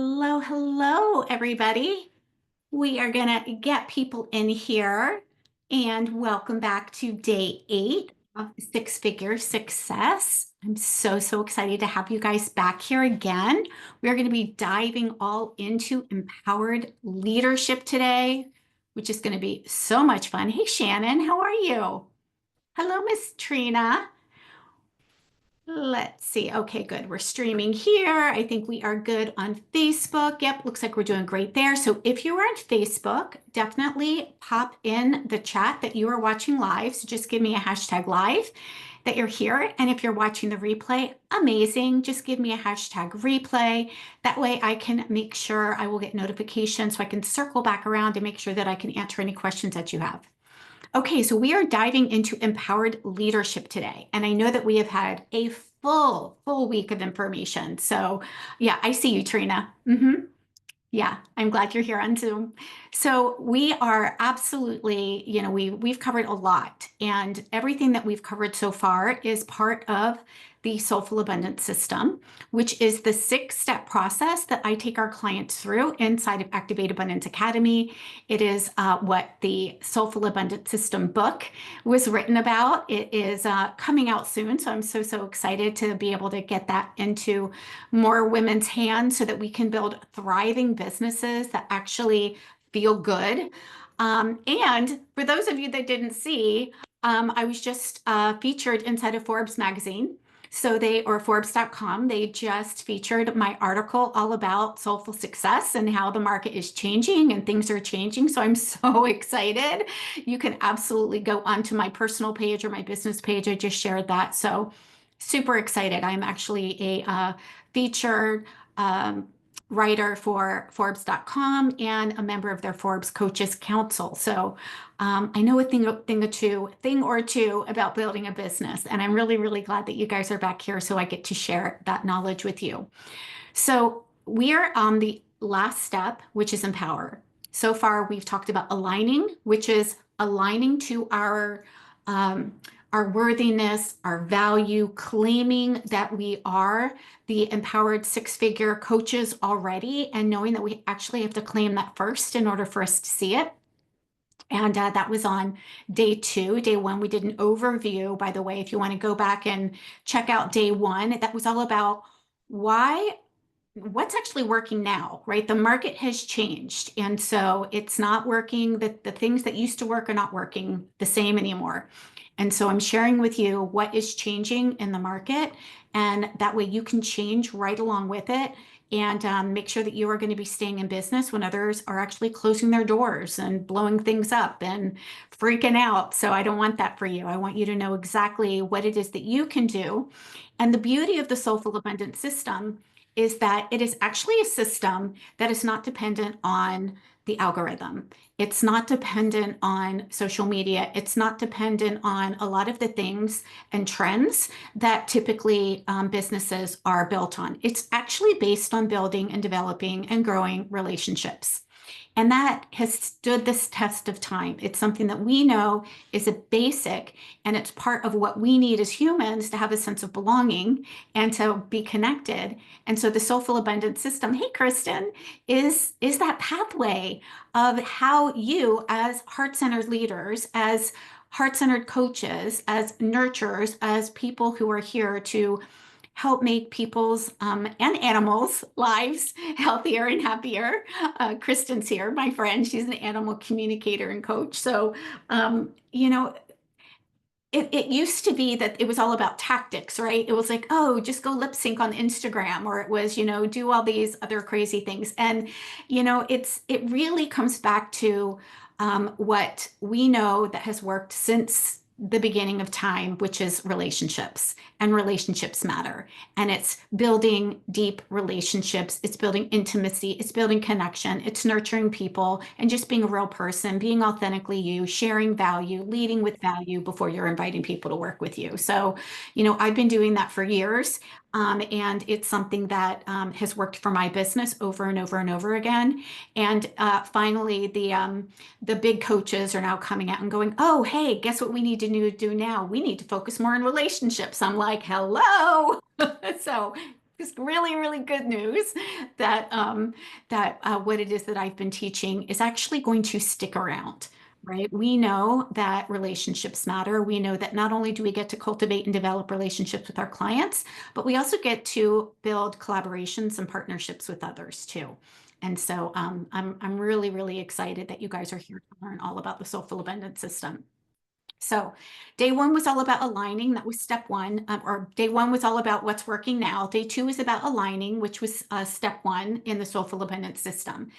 Hello, hello, everybody. We are going to get people in here and welcome back to day 8 of Six Figure Success. I'm so excited to have you guys back here again. We're going to be diving all into empowered leadership today, which is going to be so much fun. Hey, Shannon, how are you? Hello, Miss Trina. Let's see. Okay, good. We're streaming here. I think we are good on Facebook. Yep, looks like we're doing great there. So if you are on Facebook, definitely pop in the chat that you are watching live. So just give me a hashtag live that you're here. And if you're watching the replay, amazing. Just give me a hashtag replay. That way I can make sure I will get notifications so I can circle back around and make sure that I can answer any questions that you have. Okay, so we are diving into empowered leadership today. And I know that we have had a full week of information. So yeah, I see you, Trina. Yeah, I'm glad you're here on Zoom. So we are absolutely, we've covered a lot, and everything that we've covered so far is part of the Soulful Abundance System, which is the 6-step process that I take our clients through inside of Activate Abundance Academy. It is what the Soulful Abundance System book was written about. It is coming out soon, so I'm so excited to be able to get that into more women's hands so that we can build thriving businesses that actually feel good. And for those of you that didn't see, I was just featured inside of Forbes magazine. Or Forbes.com, they just featured my article all about soulful success and how the market is changing and things are changing. So I'm so excited. You can absolutely go onto my personal page or my business page. I just shared that. So super excited. I'm actually a featured writer for Forbes.com and a member of their Forbes Coaches Council. So I know a thing or two about building a business, and I'm really glad that you guys are back here so I get to share that knowledge with you. So we are on the last step, which is empower. So far, we've talked about aligning, which is aligning to our worthiness, our value, claiming that we are the empowered 6-figure coaches already, and knowing that we actually have to claim that first in order for us to see it. And that was on day 2. Day 1, we did an overview, by the way, if you want to go back and check out day 1, that was all about what's actually working now, right? The market has changed. And so it's not working, the things that used to work are not working the same anymore. And so I'm sharing with you what is changing in the market. And that way you can change right along with it and make sure that you are going to be staying in business when others are actually closing their doors and blowing things up and freaking out. So I don't want that for you. I want you to know exactly what it is that you can do. And the beauty of the Soulful Abundance System is that it is actually a system that is not dependent on the algorithm. It's not dependent on social media. It's not dependent on a lot of the things and trends that typically businesses are built on. It's actually based on building and developing and growing relationships. And that has stood this test of time. It's something that we know is a basic, and it's part of what we need as humans to have a sense of belonging and to be connected. And so the Soulful Abundance System, hey, Kristen, is that pathway of how you, as heart-centered leaders, as heart-centered coaches, as nurturers, as people who are here to help make people's and animals' lives healthier and happier. Kristen's here, my friend. She's an animal communicator and coach. So, it used to be that it was all about tactics, right? It was like, oh, just go lip sync on Instagram, or it was, do all these other crazy things. And, it really comes back to what we know that has worked since the beginning of time, which is relationships, and relationships matter. And it's building deep relationships. It's building intimacy. It's building connection. It's nurturing people and just being a real person, being authentically you, sharing value, leading with value before you're inviting people to work with you. So, I've been doing that for years. And it's something that has worked for my business over and over again. And finally, the big coaches are now coming out and going, oh, hey, guess what we need to do now? We need to focus more on relationships. I'm like, hello. So Just really, really good news that what it is that I've been teaching is actually going to stick around, right? We know that relationships matter. We know that not only do we get to cultivate and develop relationships with our clients, but we also get to build collaborations and partnerships with others too. And so I'm really, really excited that you guys are here to learn all about the Soulful Abundance System. So day one was all about aligning. That was step one. Or day one was all about what's working now. Day two is about aligning, which was step one in the Soulful Abundance System.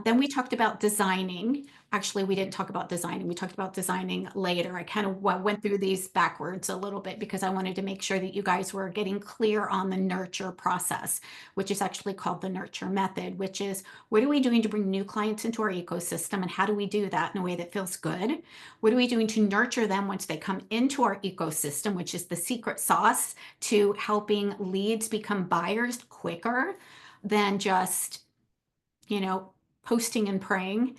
Then we talked about designing. Actually, we didn't talk about designing. We talked about designing later. I kind of went through these backwards a little bit because I wanted to make sure that you guys were getting clear on the nurture process, which is actually called the nurture method, which is what are we doing to bring new clients into our ecosystem and how do we do that in a way that feels good? What are we doing to nurture them once they come into our ecosystem, which is the secret sauce to helping leads become buyers quicker than just, you know, posting and praying,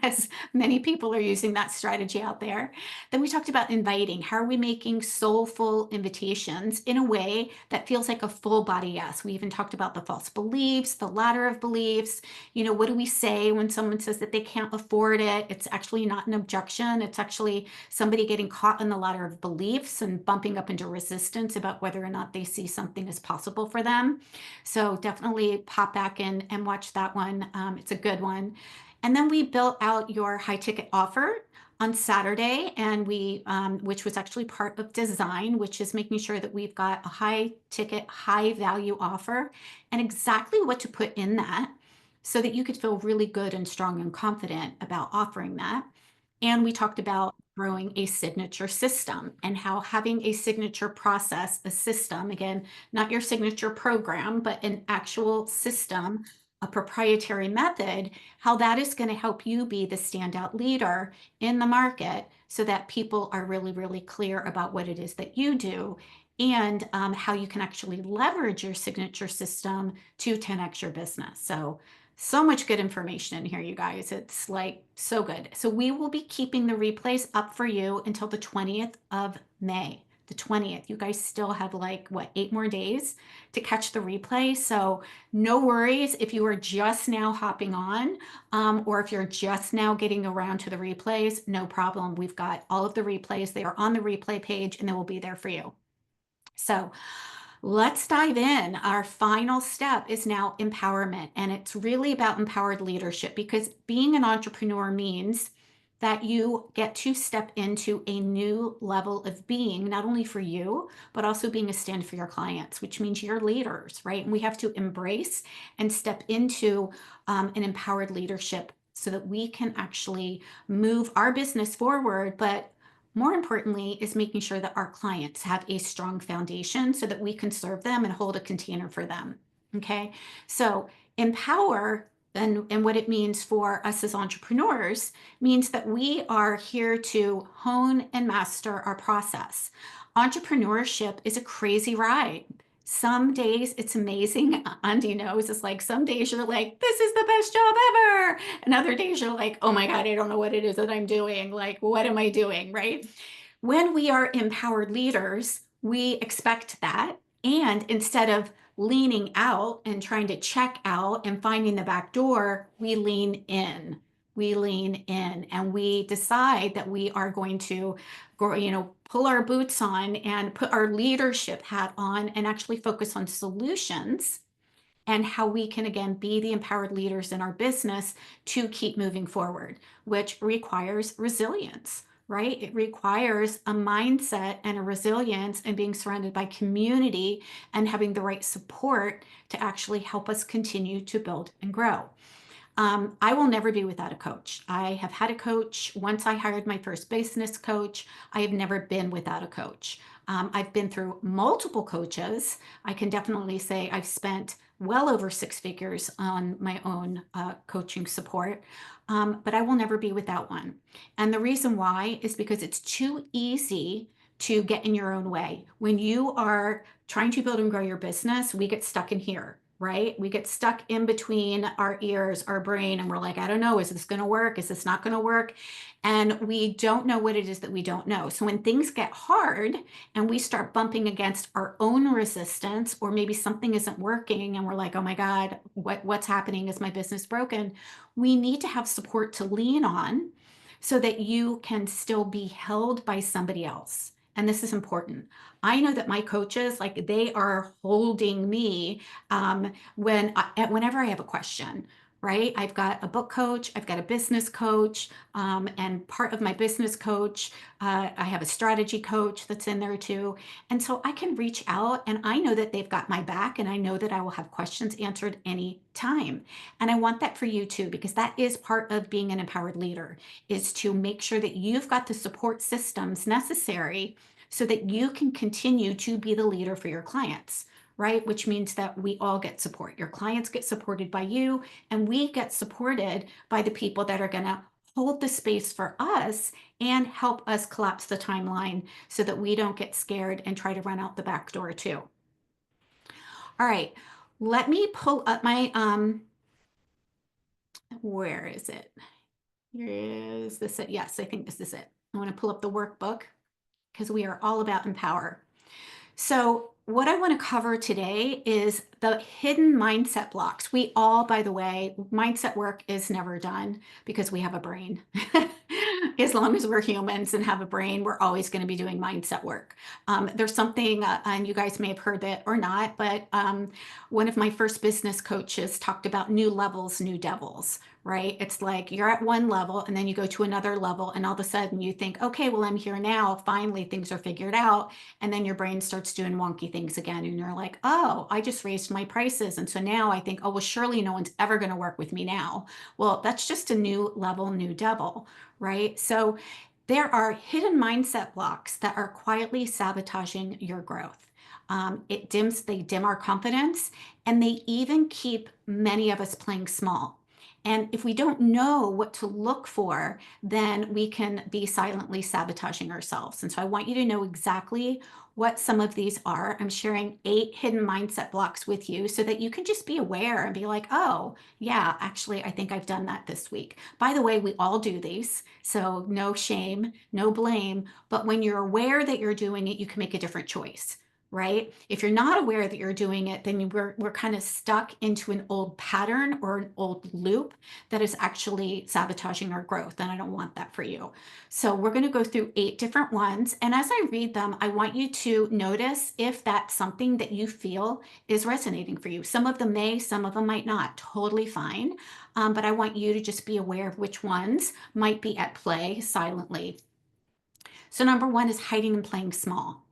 as many people are using that strategy out there. Then we talked about inviting. How are we making soulful invitations in a way that feels like a full body yes? We even talked about the false beliefs, the ladder of beliefs. You know, what do we say when someone says that they can't afford it? It's actually not an objection. It's actually somebody getting caught in the ladder of beliefs and bumping up into resistance about whether or not they see something as possible for them. So definitely pop back in and watch that one. It's a good one. And then we built out your high ticket offer on Saturday, and which was actually part of design, which is making sure that we've got a high ticket, high value offer and exactly what to put in that so that you could feel really good and strong and confident about offering that. And we talked about growing a signature system and how having a signature process, a system, again, not your signature program, but an actual system, a proprietary method, how that is going to help you be the standout leader in the market so that people are really, really clear about what it is that you do and how you can actually leverage your signature system to 10x your business. So much good information in here, you guys. It's like so good. So we will be keeping the replays up for you until the 20th of May. The 20th. You guys still have like, what, 8 more days to catch the replay. So no worries if you are just now hopping on or if you're just now getting around to the replays, no problem. We've got all of the replays. They are on the replay page and they will be there for you. So let's dive in. Our final step is now empowerment, and it's really about empowered leadership because being an entrepreneur means that you get to step into a new level of being, not only for you, but also being a stand for your clients, which means you're leaders, right? And we have to embrace and step into an empowered leadership so that we can actually move our business forward, but more importantly, is making sure that our clients have a strong foundation so that we can serve them and hold a container for them. Okay. So empower and what it means for us as entrepreneurs means that we are here to hone and master our process. Entrepreneurship is a crazy ride. Some days it's amazing. Andy knows it's like some days you're like, this is the best job ever. And other days you're like, oh my God, I don't know what it is that I'm doing. Like, what am I doing? Right. When we are empowered leaders, we expect that. And instead of leaning out and trying to check out and finding the back door, we lean in. We lean in and we decide that we are going to go, pull our boots on and put our leadership hat on and actually focus on solutions and how we can again be the empowered leaders in our business to keep moving forward, which requires resilience, right? It requires a mindset and a resilience and being surrounded by community and having the right support to actually help us continue to build and grow. I will never be without a coach. I have had a coach. Once I hired my first business coach, I have never been without a coach. I've been through multiple coaches. I can definitely say I've spent well over 6 figures on my own coaching support, but I will never be without one. And the reason why is because it's too easy to get in your own way. When you are trying to build and grow your business, we get stuck in here. right? We get stuck in between our ears, our brain, and we're like, I don't know, is this going to work? Is this not going to work? And we don't know what it is that we don't know. So when things get hard and we start bumping against our own resistance, or maybe something isn't working and we're like, oh my God, what's happening? Is my business broken? We need to have support to lean on so that you can still be held by somebody else. And this is important. I know that my coaches, like they are holding me whenever I have a question, right? I've got a book coach, I've got a business coach, and part of my business coach, I have a strategy coach that's in there too. And so I can reach out and I know that they've got my back and I know that I will have questions answered any time. And I want that for you too, because that is part of being an empowered leader, is to make sure that you've got the support systems necessary so that you can continue to be the leader for your clients, right? Which means that we all get support. Your clients get supported by you, and we get supported by the people that are going to hold the space for us and help us collapse the timeline so that we don't get scared and try to run out the back door too. All right, let me pull up my, where is it? Here is this it? Yes, I think this is it. I want to pull up the workbook because we are all about empower. So what I want to cover today is the hidden mindset blocks. We all, by the way, mindset work is never done because we have a brain. As long as we're humans and have a brain, we're always going to be doing mindset work. There's something, and you guys may have heard it or not, but one of my first business coaches talked about new levels, new devils, right? It's like you're at one level and then you go to another level and all of a sudden you think, okay, well, I'm here now. Finally, things are figured out. And then your brain starts doing wonky things again. And you're like, oh, I just raised my prices. And so now I think, oh, well, surely no one's ever going to work with me now. Well, that's just a new level, new devil, right? So there are hidden mindset blocks that are quietly sabotaging your growth. They dim our confidence, and they even keep many of us playing small. And if we don't know what to look for, then we can be silently sabotaging ourselves. And so I want you to know exactly what some of these are. I'm sharing 8 hidden mindset blocks with you so that you can just be aware and be like, oh, yeah, actually, I think I've done that this week. By the way, we all do these. So no shame, no blame. But when you're aware that you're doing it, you can make a different choice, right? If you're not aware that you're doing it, then we're kind of stuck into an old pattern or an old loop that is actually sabotaging our growth. And I don't want that for you. So we're going to go through 8 different ones. And as I read them, I want you to notice if that's something that you feel is resonating for you. Some of them may, some of them might not. Totally fine. But I want you to just be aware of which ones might be at play silently. So number 1 is hiding and playing small,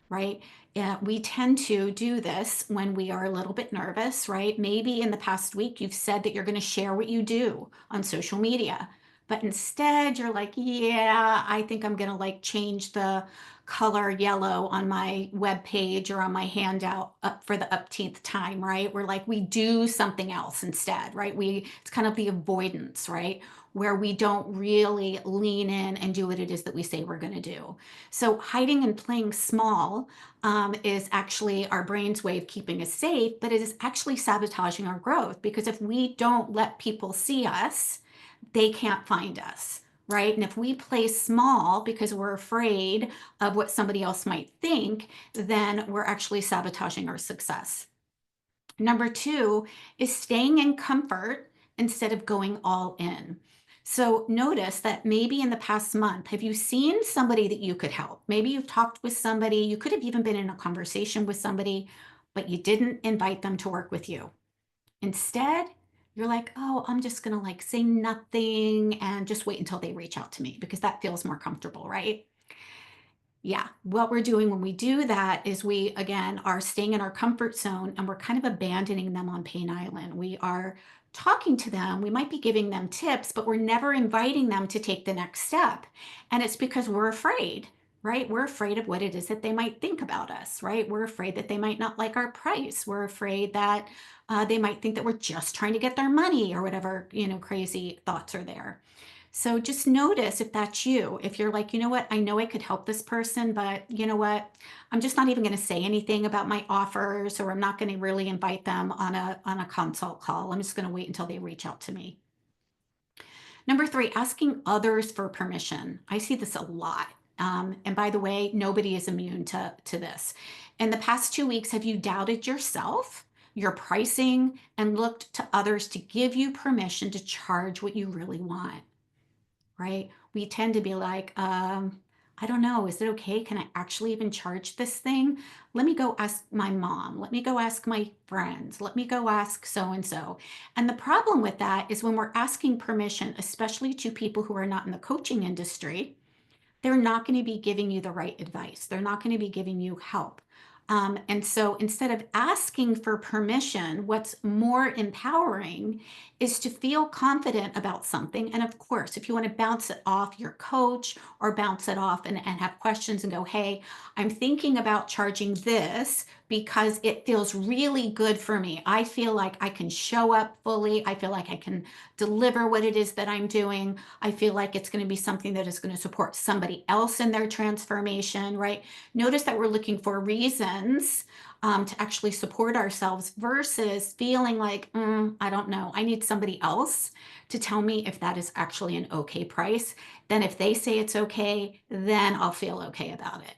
right? Yeah, we tend to do this when we are a little bit nervous, right? Maybe in the past week you've said that you're going to share what you do on social media, but instead you're like, yeah, I think I'm going to like change the color yellow on my web page or on my handout up for the upteenth time, right? We're like, we do something else instead, right? It's kind of the avoidance, right? Where we don't really lean in and do what it is that we say we're going to do. So hiding and playing small is actually our brain's way of keeping us safe, but it is actually sabotaging our growth because if we don't let people see us, they can't find us, right? And if we play small because we're afraid of what somebody else might think, then we're actually sabotaging our success. Number 2 is staying in comfort instead of going all in. So notice that maybe in the past month, have you seen somebody that you could help? Maybe you've talked with somebody, you could have even been in a conversation with somebody, but you didn't invite them to work with you. Instead, you're like, oh, I'm just going to like say nothing and just wait until they reach out to me because that feels more comfortable, right? Yeah, what we're doing when we do that is we, again, are staying in our comfort zone and we're kind of abandoning them on Pain Island. We are talking to them, we might be giving them tips, but we're never inviting them to take the next step. And it's because we're afraid, right? We're afraid of what it is that they might think about us, right? We're afraid that they might not like our price. We're afraid that they might think that we're just trying to get their money or whatever, crazy thoughts are there. So just notice if that's you. If you're like, you know what, I know I could help this person, but you know what, I'm just not even going to say anything about my offers, or I'm not going to really invite them on a consult call. I'm just going to wait until they reach out to me. Number three, asking others for permission. I see this a lot. And by the way, nobody is immune to this. In the past 2 weeks, have you doubted yourself, your pricing, and looked to others to give you permission to charge what you really want? Right? We tend to be like, I don't know, is it okay? Can I actually even charge this thing? Let me go ask my mom. Let me go ask my friends. Let me go ask so and so. And the problem with that is when we're asking permission, especially to people who are not in the coaching industry, they're not going to be giving you the right advice. They're not going to be giving you help. And so instead of asking for permission, what's more empowering is to feel confident about something. And of course, if you want to bounce it off your coach or bounce it off and have questions and go, hey, I'm thinking about charging this because it feels really good for me. I feel like I can show up fully. I feel like I can deliver what it is that I'm doing. I feel like it's going to be something that is going to support somebody else in their transformation, right? Notice that we're looking for reasons to actually support ourselves versus feeling like, I don't know, I need somebody else to tell me if that is actually an okay price. Then if they say it's okay, then I'll feel okay about it.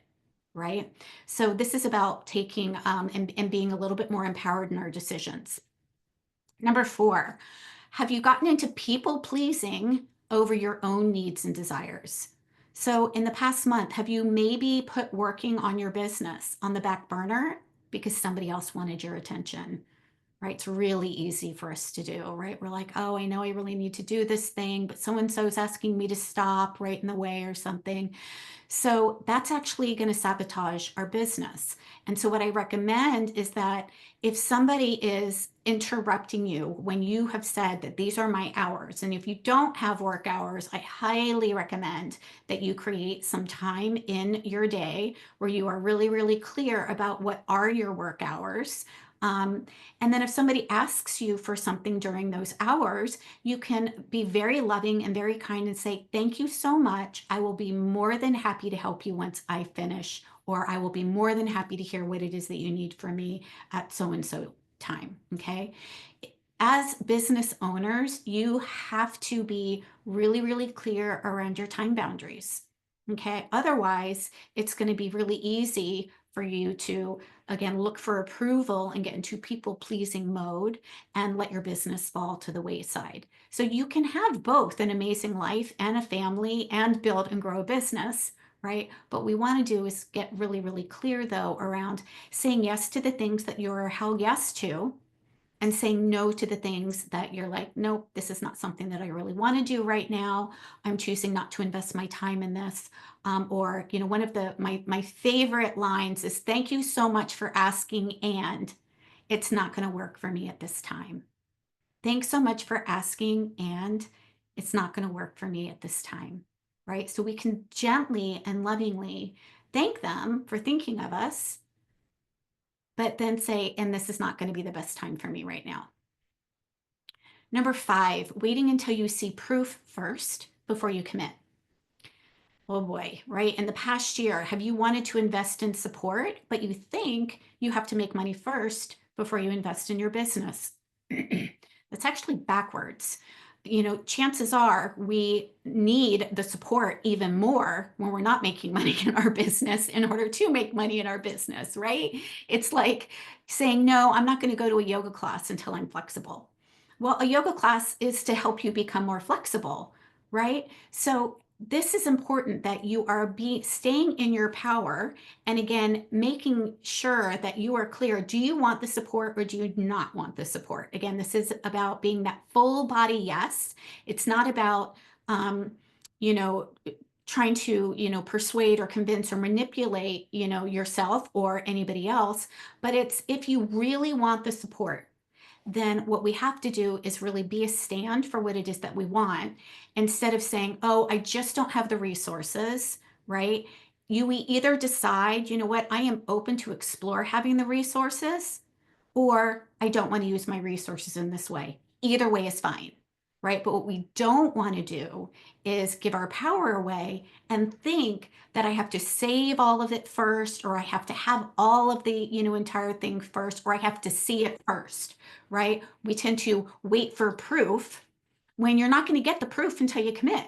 Right. So this is about taking and being a little bit more empowered in our decisions. Number four, have you gotten into people pleasing over your own needs and desires? So, in the past month, have you maybe put working on your business on the back burner because somebody else wanted your attention? Right? It's really easy for us to do, right? We're like, oh, I know I really need to do this thing, but so and so is asking me to stop right in the way or something. So that's actually going to sabotage our business. And so, what I recommend is that if somebody is interrupting you when you have said that these are my hours, and if you don't have work hours, I highly recommend that you create some time in your day where you are really, really clear about what are your work hours. And then if somebody asks you for something during those hours, you can be very loving and very kind and say, thank you so much. I will be more than happy to help you once I finish, or I will be more than happy to hear what it is that you need from me at so and so time. Okay. As business owners, you have to be really, really clear around your time boundaries. Okay. Otherwise, it's going to be really easy for you to, again, look for approval and get into people pleasing mode and let your business fall to the wayside. So you can have both an amazing life and a family and build and grow a business, right? But what we want to do is get really, really clear though around saying yes to the things that you're held yes to and saying no to the things that you're like, nope, this is not something that I really want to do right now. I'm choosing not to invest my time in this. Or, one of my favorite lines is, thank you so much for asking, and it's not going to work for me at this time. Thanks so much for asking, and it's not going to work for me at this time. Right? So we can gently and lovingly thank them for thinking of us, but then say, and this is not going to be the best time for me right now. Number five, waiting until you see proof first before you commit. Oh boy, right? In the past year, have you wanted to invest in support, but you think you have to make money first before you invest in your business? That's actually backwards. Chances are we need the support even more when we're not making money in our business in order to make money in our business, right? It's like saying, no, I'm not going to go to a yoga class until I'm flexible. Well, a yoga class is to help you become more flexible, right? So this is important that you are staying in your power, and again, making sure that you are clear. Do you want the support or do you not want the support? Again, this is about being that full body yes. It's not about, you know, trying to, persuade or convince or manipulate, yourself or anybody else. But it's, if you really want the support, then what we have to do is really be a stand for what it is that we want, instead of saying, oh, I just don't have the resources, right? We either decide, you know what, I am open to explore having the resources, or I don't want to use my resources in this way. Either way is fine, right? But what we don't want to do is give our power away and think that I have to save all of it first, or I have to have all of the, entire thing first, or I have to see it first, right? We tend to wait for proof when you're not going to get the proof until you commit.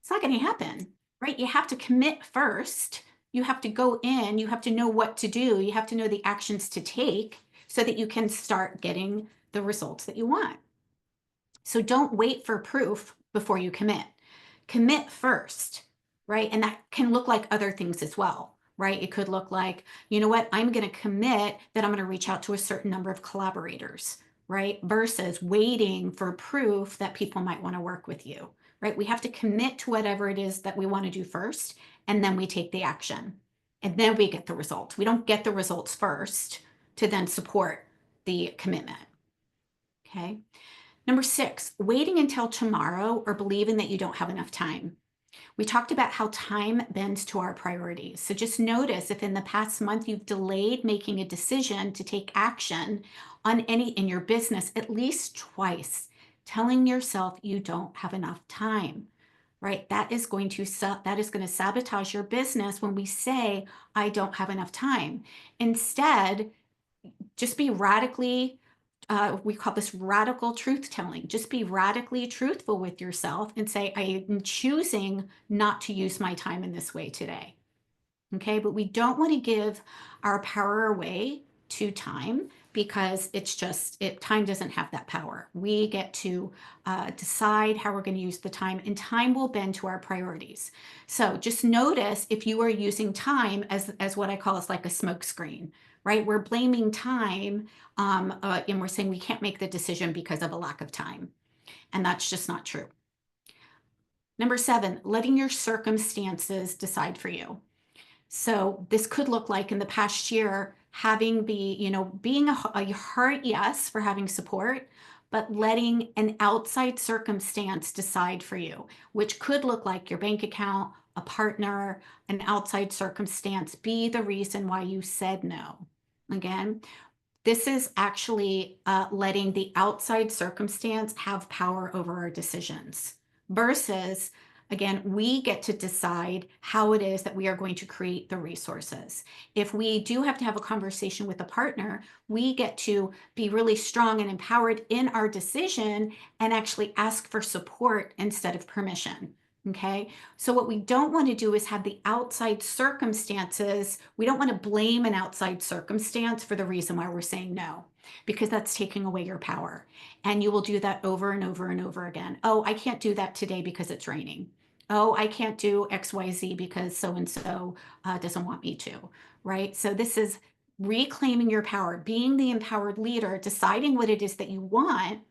It's not going to happen, right? You have to commit first. You have to go in, you have to know what to do, you have to know the actions to take so that you can start getting the results that you want. So don't wait for proof before you commit. Commit first, right? And that can look like other things as well, right? It could look like, you know what, I'm going to commit that I'm going to reach out to a certain number of collaborators, right? Versus waiting for proof that people might want to work with you, right? We have to commit to whatever it is that we want to do first, and then we take the action. And then we get the results. We don't get the results first to then support the commitment. Okay. Number 6, waiting until tomorrow or believing that you don't have enough time. We talked about how time bends to our priorities. So just notice if in the past month you've delayed making a decision to take action on any in your business at least twice, telling yourself you don't have enough time, right? That is going to sabotage your business when we say I don't have enough time. Instead, just be radically we call this radical truth telling. Just be radically truthful with yourself and say, I am choosing not to use my time in this way today. Okay, but we don't want to give our power away to time because time doesn't have that power. We get to decide how we're going to use the time, and time will bend to our priorities. So just notice if you are using time as what I call as like a smoke screen, right? We're blaming time and we're saying we can't make the decision because of a lack of time. And that's just not true. Number 7, letting your circumstances decide for you. So this could look like in the past year, being a heart yes for having support, but letting an outside circumstance decide for you, which could look like your bank account, a partner, an outside circumstance be the reason why you said no. Again, this is actually letting the outside circumstance have power over our decisions versus, again, we get to decide how it is that we are going to create the resources. If we do have to have a conversation with a partner, we get to be really strong and empowered in our decision and actually ask for support instead of permission. Okay, so what we don't want to do is have the outside circumstances. We don't want to blame an outside circumstance for the reason why we're saying no, because that's taking away your power. And you will do that over and over and over again. Oh, I can't do that today because it's raining. Oh, I can't do XYZ because so-and-so doesn't want me to, right? So this is reclaiming your power, being the empowered leader, deciding what it is that you want,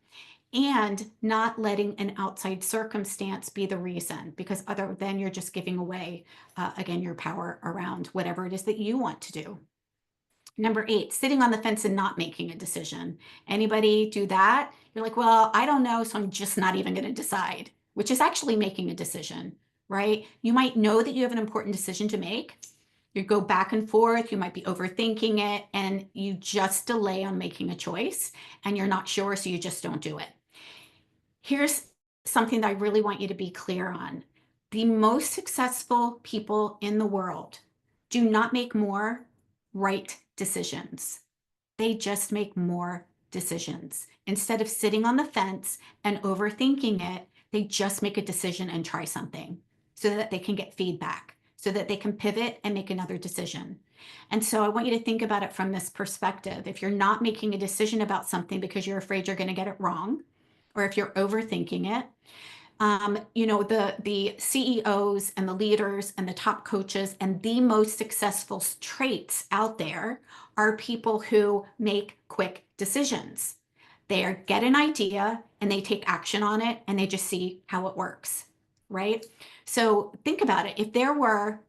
and not letting an outside circumstance be the reason, because other than you're just giving away, again, your power around whatever it is that you want to do. Number 8, sitting on the fence and not making a decision. Anybody do that? You're like, well, I don't know, so I'm just not even going to decide, which is actually making a decision, right? You might know that you have an important decision to make. You go back and forth, you might be overthinking it, and you just delay on making a choice, and you're not sure, so you just don't do it. Here's something that I really want you to be clear on. The most successful people in the world do not make more right decisions. They just make more decisions. Instead of sitting on the fence and overthinking it, they just make a decision and try something so that they can get feedback, so that they can pivot and make another decision. And so I want you to think about it from this perspective. If you're not making a decision about something because you're afraid you're going to get it wrong, or if you're overthinking it, the CEOs and the leaders and the top coaches and the most successful traits out there are people who make quick decisions. They get an idea and they take action on it and they just see how it works, right? So think about it. If there were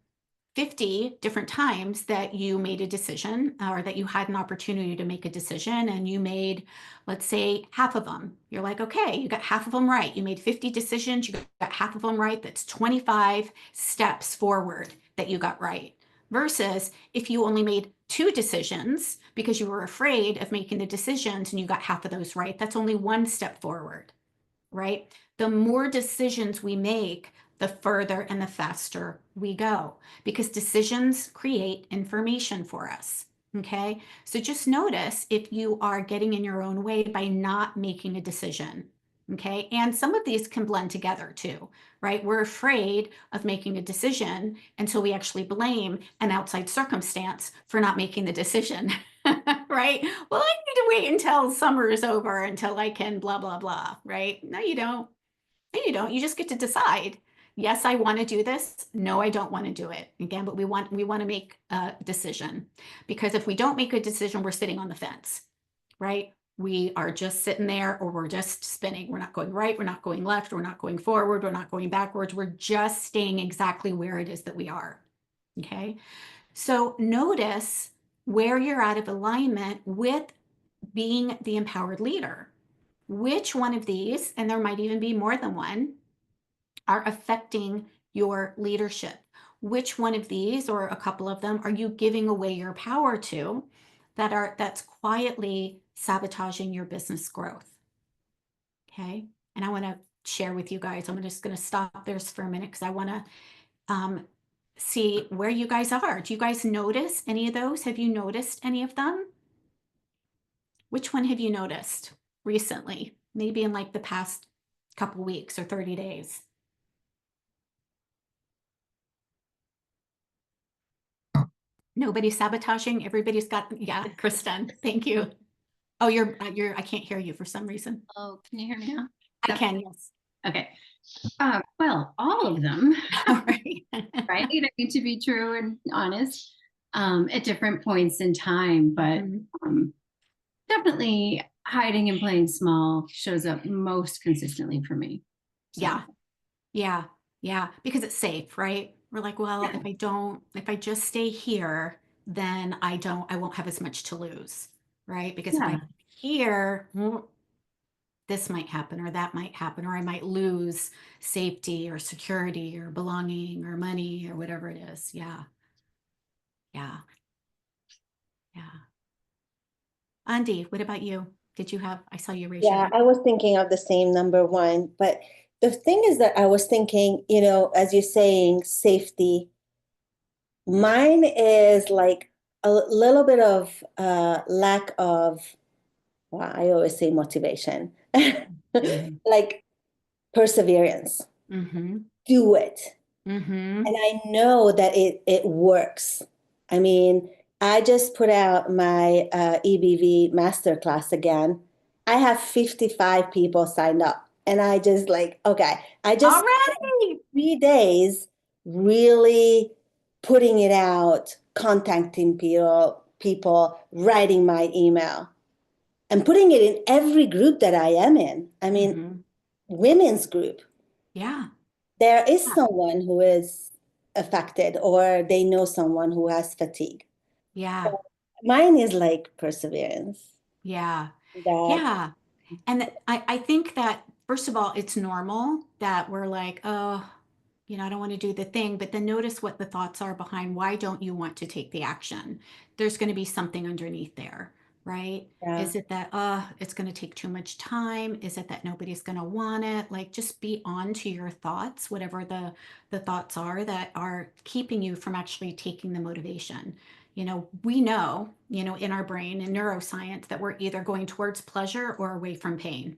50 different times that you made a decision or that you had an opportunity to make a decision and you made, let's say, half of them. You're like, okay, you got half of them right. You made 50 decisions, you got half of them right. That's 25 steps forward that you got right. Versus if you only made 2 decisions because you were afraid of making the decisions and you got half of those right, that's only 1 step forward, right? The more decisions we make, the further and the faster we go, because decisions create information for us. Okay. So just notice if you are getting in your own way by not making a decision. Okay. And some of these can blend together too, right? We're afraid of making a decision until we actually blame an outside circumstance for not making the decision, right? Well, I need to wait until summer is over until I can blah, blah, blah, right? No, you don't. No, you don't. You just get to decide. Yes, I want to do this. No, I don't want to do it. Again, but we want to make a decision, because if we don't make a decision, we're sitting on the fence, right? We are just sitting there, or we're just spinning. We're not going right. We're not going left. We're not going forward. We're not going backwards. We're just staying exactly where it is that we are. Okay. So notice where you're out of alignment with being the empowered leader. Which one of these, and there might even be more than one, are affecting your leadership? Which one of these, or a couple of them, are you giving away your power to that's quietly sabotaging your business growth? Okay. And I want to share with you guys, I'm just going to stop there for a minute because I want to see where you guys are. Do you guys notice any of those? Have you noticed any of them? Which one have you noticed recently? Maybe in like the past couple weeks or 30 days? Nobody's sabotaging. Everybody's got, yeah, Kristen, thank you. Oh, I can't hear you for some reason. Oh, can you hear me now? I can, yes. Okay. Well, all of them, All right. right? I mean, to be true and honest, at different points in time, but definitely hiding and playing small shows up most consistently for me. So. Yeah. Yeah. Yeah. Because it's safe, right? We're like, well, if I just stay here, then I won't have as much to lose, right? Because if I'm here, this might happen or that might happen, or I might lose safety or security or belonging or money or whatever it is. Yeah. Yeah. Yeah. Andy, what about you? I saw you raise your Yeah, hand. I was thinking of the same number one, but the thing is that I was thinking, as you're saying, safety. Mine is like a little bit of lack of, well, I always say motivation, like perseverance. Mm-hmm. Do it. Mm-hmm. And I know that it works. I mean, I just put out my EBV masterclass again. I have 55 people signed up. And I just like, okay, I just Already. 3 days really putting it out, contacting people, writing my email, and putting it in every group that I am in. I mean, women's group. Yeah. There is someone who is affected, or they know someone who has fatigue. Yeah. So mine is like perseverance. Yeah. That Yeah. And I think that, first of all, it's normal that we're like, oh, I don't want to do the thing, but then notice what the thoughts are behind why don't you want to take the action? There's going to be something underneath there, right? yeah, Is it that, it's going to take too much time? Is it that nobody's going to want it? Like, just be on to your thoughts, whatever the thoughts are that are keeping you from actually taking the motivation. We know, in our brain in neuroscience that we're either going towards pleasure or away from pain.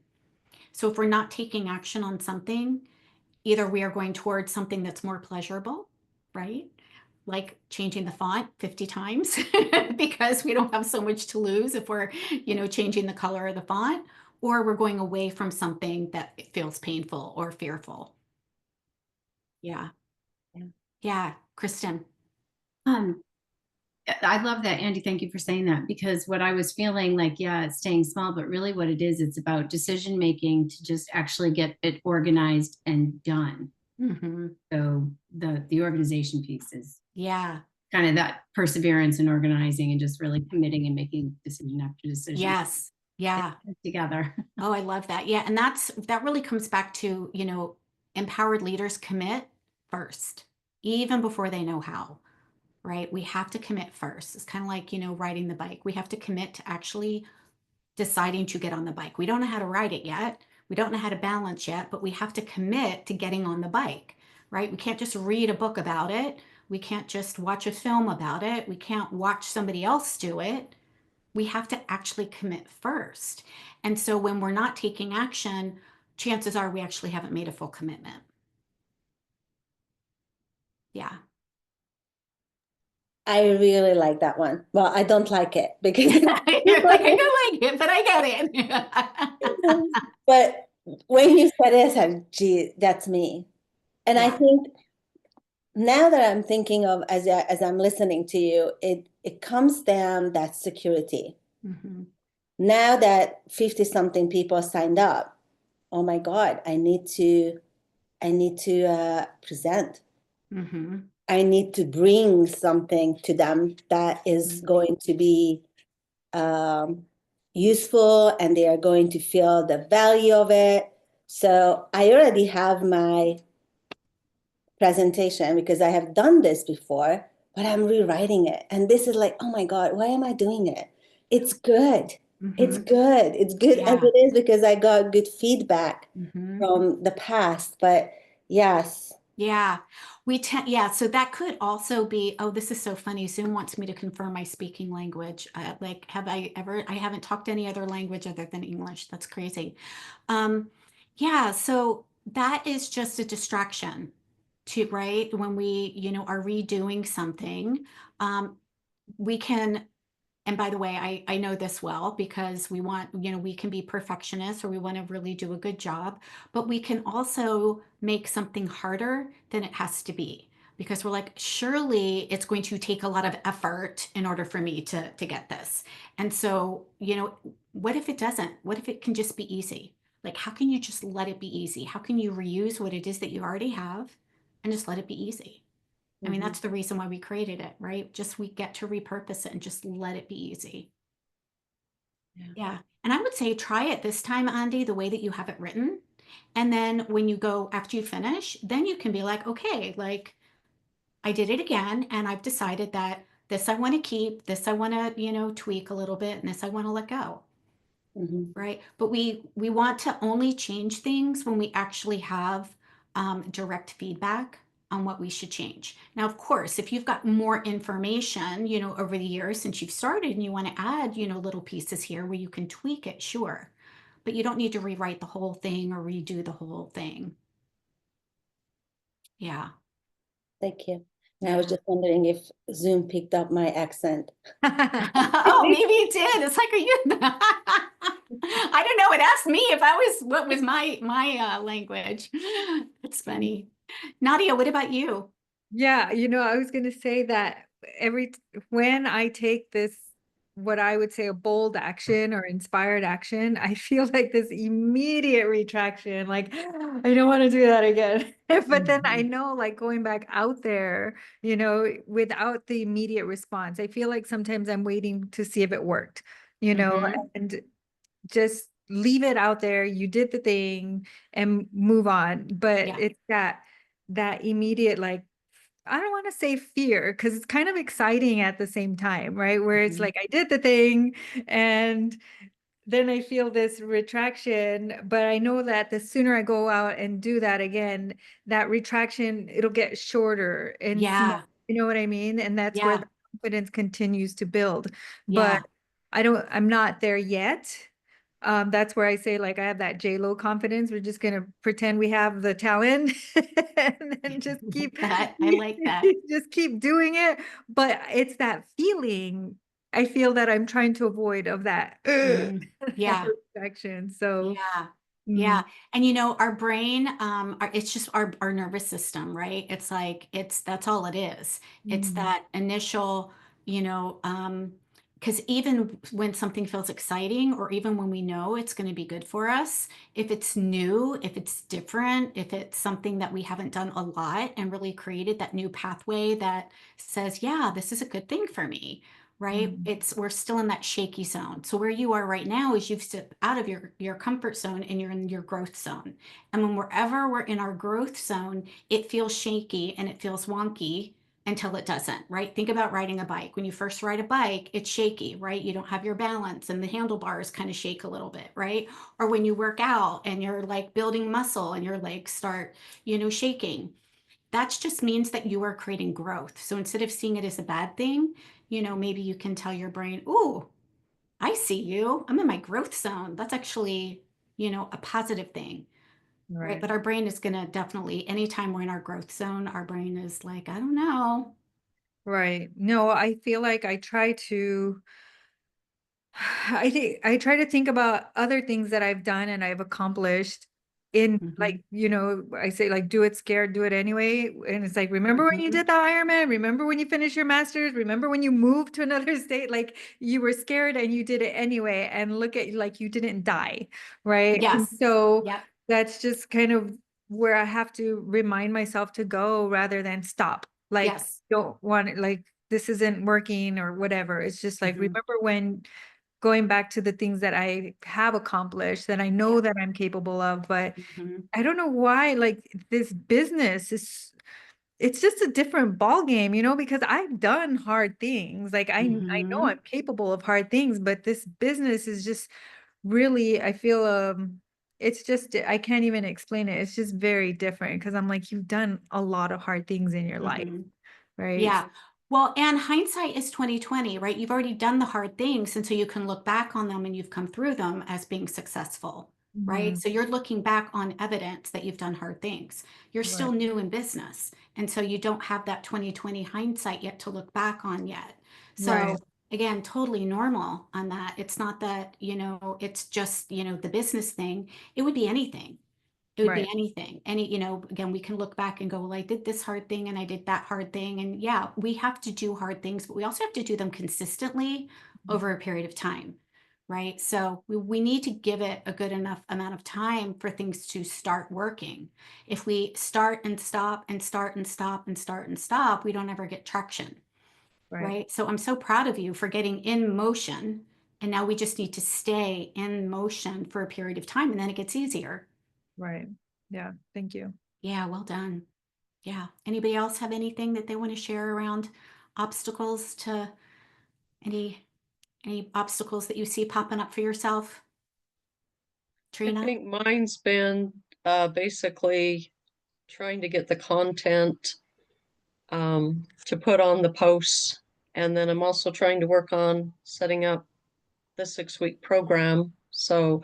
So if we're not taking action on something, either we are going towards something that's more pleasurable, right? Like changing the font 50 times because we don't have so much to lose if we're, changing the color of the font, or we're going away from something that feels painful or fearful. Yeah. yeah. Yeah. Kristen. I love that, Andy. Thank you for saying that, because what I was feeling like, yeah, it's staying small, but really what it is, it's about decision making to just actually get it organized and done. So the organization piece is kind of that perseverance and organizing and just really committing and making decision after decision. Yes. Yeah. Together. Oh, I love that. Yeah. And that really comes back to, empowered leaders commit first, even before they know how. Right? We have to commit first. It's kind of like, riding the bike. We have to commit to actually deciding to get on the bike. We don't know how to ride it yet. We don't know how to balance yet, but we have to commit to getting on the bike, right? We can't just read a book about it. We can't just watch a film about it. We can't watch somebody else do it. We have to actually commit first. And so when we're not taking action, chances are we actually haven't made a full commitment. Yeah. I really like that one. Well, I don't like it because You're like, I don't like it, but I get it. but when you said it, I said, gee, that's me. And I Yeah. think now that I'm thinking of as I'm listening to you, it comes down that security. Mhm. Now that 50 something people signed up, oh my God, I need to present. Mhm. I need to bring something to them that is going to be um, useful, and they are going to feel the value of it. So I already have my presentation because I have done this before, but I'm rewriting it. And this is like, oh my God, why am I doing it? It's good. It's Mhm. good. It's good as Yeah. it is because I got good feedback Mhm. from the past. But yes. Yeah. Yeah, so that could also be, oh, this is so funny. Zoom wants me to confirm my speaking language. Like, I haven't talked any other language other than English. That's crazy. Um, yeah, so that is just a distraction to, right? When we, are redoing something, we can, and by the way, I know this well because we can be perfectionists or we want to really do a good job, but we can also make something harder than it has to be because we're like, surely it's going to take a lot of effort in order for me to get this. And so, what if it doesn't? What if it can just be easy? Like, how can you just let it be easy? How can you reuse what it is that you already have and just let it be easy? I mean, Mhm. that's the reason why we created it, right? Just we get to repurpose it and just let it be easy. Yeah. Yeah. And I would say try it this time, Andy, the way that you have it written. And then when you go after you finish, then you can be like, okay, like I did it again and I've decided that this I want to keep, this I want to, tweak a little bit, and this I want to let go. Mhm. Right. But we want to only change things when we actually have direct feedback on what we should change. Now, of course, if you've got more information, over the years since you've started and you want to add, little pieces here where you can tweak it, sure. But you don't need to rewrite the whole thing or redo the whole thing. Yeah. Thank you. And I was Yeah. just wondering if Zoom picked up my accent. Oh, maybe it did. It's like, are you? I don't know. It asked me if I was what was my language. It's funny. Nadia, what about you? Yeah, I was going to say that when I take this, what I would say a bold action or inspired action, I feel like this immediate retraction, like, I don't want to do that again. But then I know, like, going back out there, without the immediate response, I feel like sometimes I'm waiting to see if it worked, Mhm. and just leave it out there. You did the thing and move on. But Yeah. it's that immediate, like, I don't want to say fear because it's kind of exciting at the same time, right? Where it's Mhm. like I did the thing and then I feel this retraction, but I know that the sooner I go out and do that again, that retraction, it'll get shorter and small. Yeah. You know what I mean? And that's where Yeah. the confidence continues to build. But Yeah. I'm not there yet. That's where I say, like, I have that J-Lo confidence. We're just gonna pretend we have the talent and then just keep That I like that. just keep doing it. But it's that feeling I feel that I'm trying to avoid of that, Mhm. that Yeah. rejection. So, Yeah. mm, Yeah. And our brain, it's just our nervous system, right? It's like that's all it is. It's mm, that initial, because even when something feels exciting, or even when we know it's going to be good for us, if it's new, if it's different, if it's something that we haven't done a lot and really created that new pathway that says, yeah, this is a good thing for me, right? mm, We're still in that shaky zone. So where you are right now is you've stepped out of your comfort zone and you're in your growth zone. And wherever we're in our growth zone, it feels shaky and it feels wonky until it doesn't, right? Think about riding a bike. When you first ride a bike, it's shaky, right? You don't have your balance and the handlebars kind of shake a little bit, right? Or when you work out and you're like building muscle and your legs start, shaking. That just means that you are creating growth. So instead of seeing it as a bad thing, maybe you can tell your brain, "Ooh, I see you. I'm in my growth zone." That's actually, a positive thing. Right. Right. But our brain is going to definitely, anytime we're in our growth zone, our brain is like, I don't know. Right. No, I feel like I try to I try to think about other things that I've done and I've accomplished in Mhm, like, I say like do it scared, do it anyway. And it's like, remember when you mhm. did the Ironman? Remember when you finished your master's? Remember when you moved to another state? Like you were scared and you did it anyway. And look at like you didn't die. Right. And Yes. so Yep. that's just kind of where I have to remind myself to go rather than stop. Like, Yes. don't want it, like this isn't working or whatever. It's just like, Mhm. remember when going back to the things that I have accomplished that I know Yep. that I'm capable of, but Mhm, I don't know why like this business is it's just a different ball game, because I've done hard things. Like I know mhm. I'm capable of hard things, but this business is just really I feel it's just I can't even explain it. It's just very different because I'm like you've done a lot of hard things in your life, Mhm. right? Yeah. Well, and hindsight is 2020, right? You've already done the hard things, and so you can look back on them and you've come through them as being successful, right? Mhm. So you're looking back on evidence that you've done hard things. You're Right. still new in business, and so you don't have that 2020 hindsight yet to look back on yet. So Right. again, totally normal on that. It's not that, it's just, the business thing. It would be anything. It would be Right. anything. Again, we can look back and go, well, I did this hard thing and I did that hard thing. And yeah, we have to do hard things, but we also have to do them consistently over a period of time, right? So we need to give it a good enough amount of time for things to start working. If we start and stop and start and stop and start and stop, we don't ever get traction, Right. right? So I'm so proud of you for getting in motion. And now we just need to stay in motion for a period of time and then it gets easier. Right. Yeah. Thank you. Yeah, well done. Yeah. Anybody else have anything that they want to share around obstacles to any any obstacles that you see popping up for yourself, I Trina? think mine's been basically trying to get the content to put on the posts. And then I'm also trying to work on setting up the 6-week program. So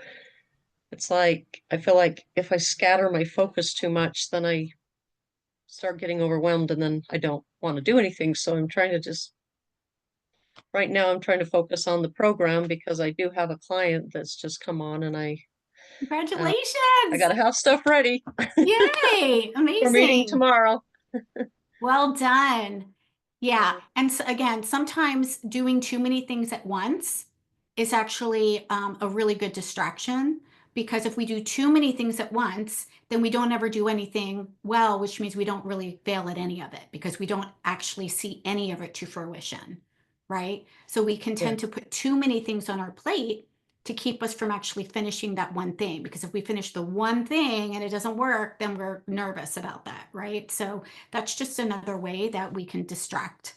it's like, I feel like if I scatter my focus too much, then I start getting overwhelmed and then I don't want to do anything. So I'm trying to right now, I'm trying to focus on the program because I do have a client that's just come on and uh, I Congratulations. gotta have stuff ready Yay. for meeting Amazing. tomorrow. Well done. Yeah. So, And so, again, sometimes doing too many things at once is actually a really good distraction because if we do too many things at once, then we don't ever do anything well, which means we don't really fail at any of it because we don't actually see any of it to fruition. Right. So we can yeah. tend to put too many things on our plate to keep us from actually finishing that one thing. Because if we finish the one thing and it doesn't work, then we're nervous about that. Right. So that's just another way that we can distract.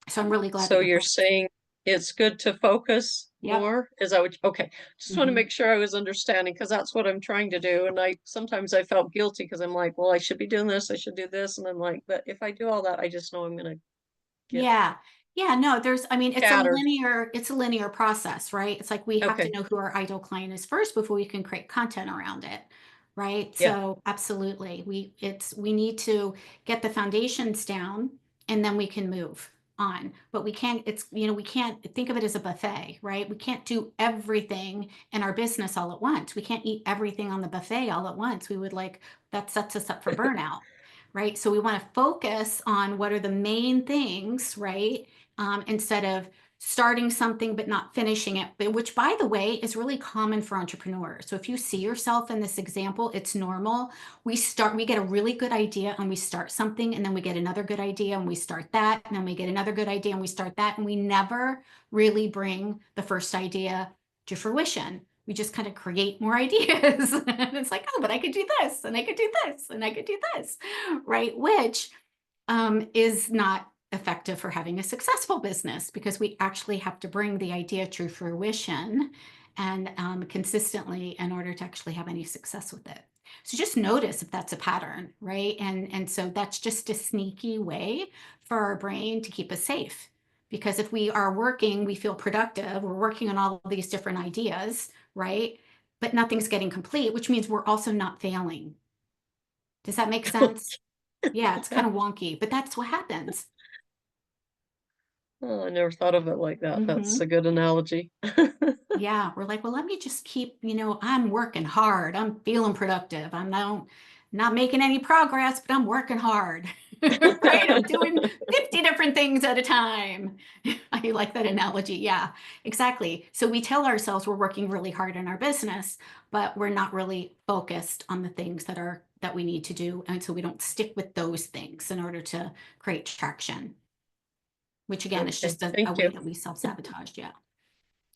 So I'm really glad that So you're you're doing. saying it's good to focus Yep. more? Is that what, okay. Just want to Hmm. make sure I was understanding because that's what I'm trying to do. And sometimes I felt guilty because I'm like, well, I should be doing this, I should do this. And I'm like, but if I do all that, I just know I'm gonna get Yeah. Yeah, no, I mean, scattered. it's a linear process, right? It's like we have to Okay. know who our ideal client is first before we can create content around it, right? Yeah. So absolutely, we need to get the foundations down and then we can move on. But we can't think of it as a buffet, right? We can't do everything in our business all at once. We can't eat everything on the buffet all at once. That sets us up for burnout, right? So we want to focus on what are the main things, right? Instead of starting something but not finishing it, which by the way is really common for entrepreneurs. So if you see yourself in this example, it's normal. We get a really good idea and we start something, and then we get another good idea and we start that, and then we get another good idea and we start that, and we never really bring the first idea to fruition. We just kind of create more ideas. And it's like, oh, but I could do this and I could do this and I could do this, right? Which is not effective for having a successful business, because we actually have to bring the idea to fruition and consistently in order to actually have any success with it. So just notice if that's a pattern, right? And so that's just a sneaky way for our brain to keep us safe. Because if we are working, we feel productive, we're working on all of these different ideas, right? But nothing's getting complete, which means we're also not failing. Does that make sense? Yeah, it's kind of wonky, but that's what happens. Oh, I never thought of it like that. That's a good analogy. Yeah, we're like, well, let me just keep, I'm working hard. I'm feeling productive. I'm not making any progress, but I'm working hard. Right? I'm doing 50 different things at a time. I like that analogy. Yeah, exactly. So we tell ourselves we're working really hard in our business, but we're not really focused on the things that we need to do. And so we don't stick with those things in order to create traction, which again is Okay, just a thank way you. that we self-sabotage. Yeah.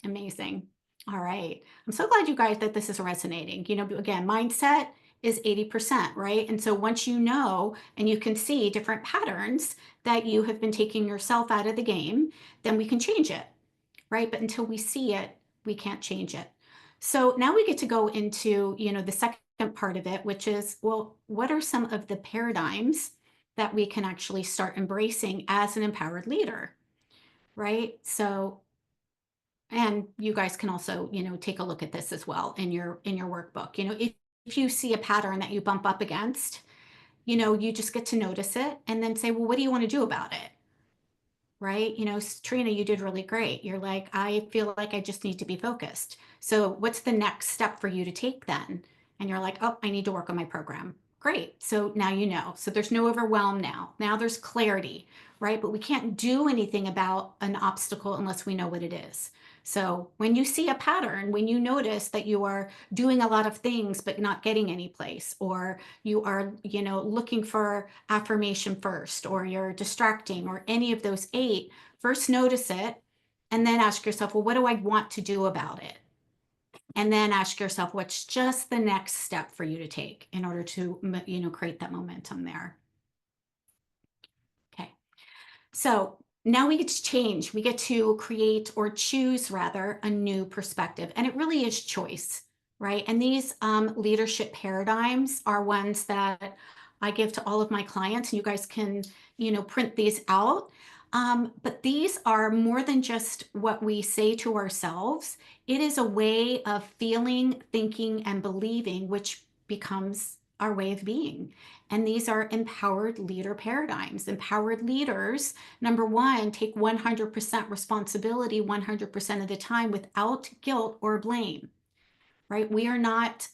Amazing. All right. I'm so glad you guys that this is resonating. Again, mindset is 80%, right? And so once you know and you can see different patterns that you have been taking yourself out of the game, then we can change it, right? But until we see it, we can't change it. So now we get to go into, the second part of it, which is, well, what are some of the paradigms that we can actually start embracing as an empowered leader, right? So and you guys can also, take a look at this as well in your workbook. If you see a pattern that you bump up against, you just get to notice it and then say, well, what do you want to do about it? Right? Trina, you did really great. You're like, I feel like I just need to be focused. So what's the next step for you to take then? And you're like, oh, I need to work on my program. Great. So now you know. So there's no overwhelm now. Now there's clarity, right? But we can't do anything about an obstacle unless we know what it is. So when you see a pattern, when you notice that you are doing a lot of things but not getting any place, or you are, looking for affirmation first, or you're distracting, or any of those 8, first notice it and then ask yourself, well, what do I want to do about it? And then ask yourself, what's just the next step for you to take in order to, create that momentum there. Okay. So now we get to change. We get to create, or choose rather, a new perspective. And it really is choice, right? And these leadership paradigms are ones that I give to all of my clients, and you guys can, print these out. But these are more than just what we say to ourselves. It is a way of feeling, thinking, and believing, which becomes our way of being. And these are empowered leader paradigms. Empowered leaders, number one, take 100% responsibility 100% of the time without guilt or blame, right? We are not,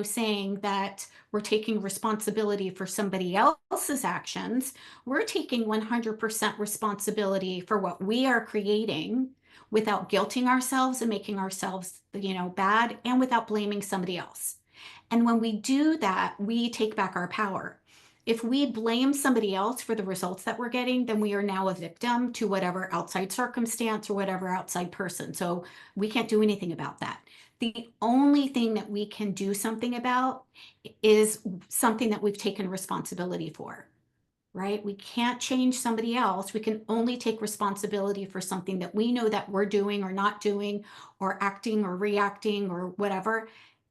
saying that we're taking responsibility for somebody else's actions. We're taking 100% responsibility for what we are creating without guilting ourselves and making ourselves, bad, and without blaming somebody else. And when we do that, we take back our power. If we blame somebody else for the results that we're getting, then we are now a victim to whatever outside circumstance or whatever outside person. So we can't do anything about that. The only thing that we can do something about is something that we've taken responsibility for, right? We can't change somebody else. We can only take responsibility for something that we know that we're doing or not doing, or acting or reacting or whatever,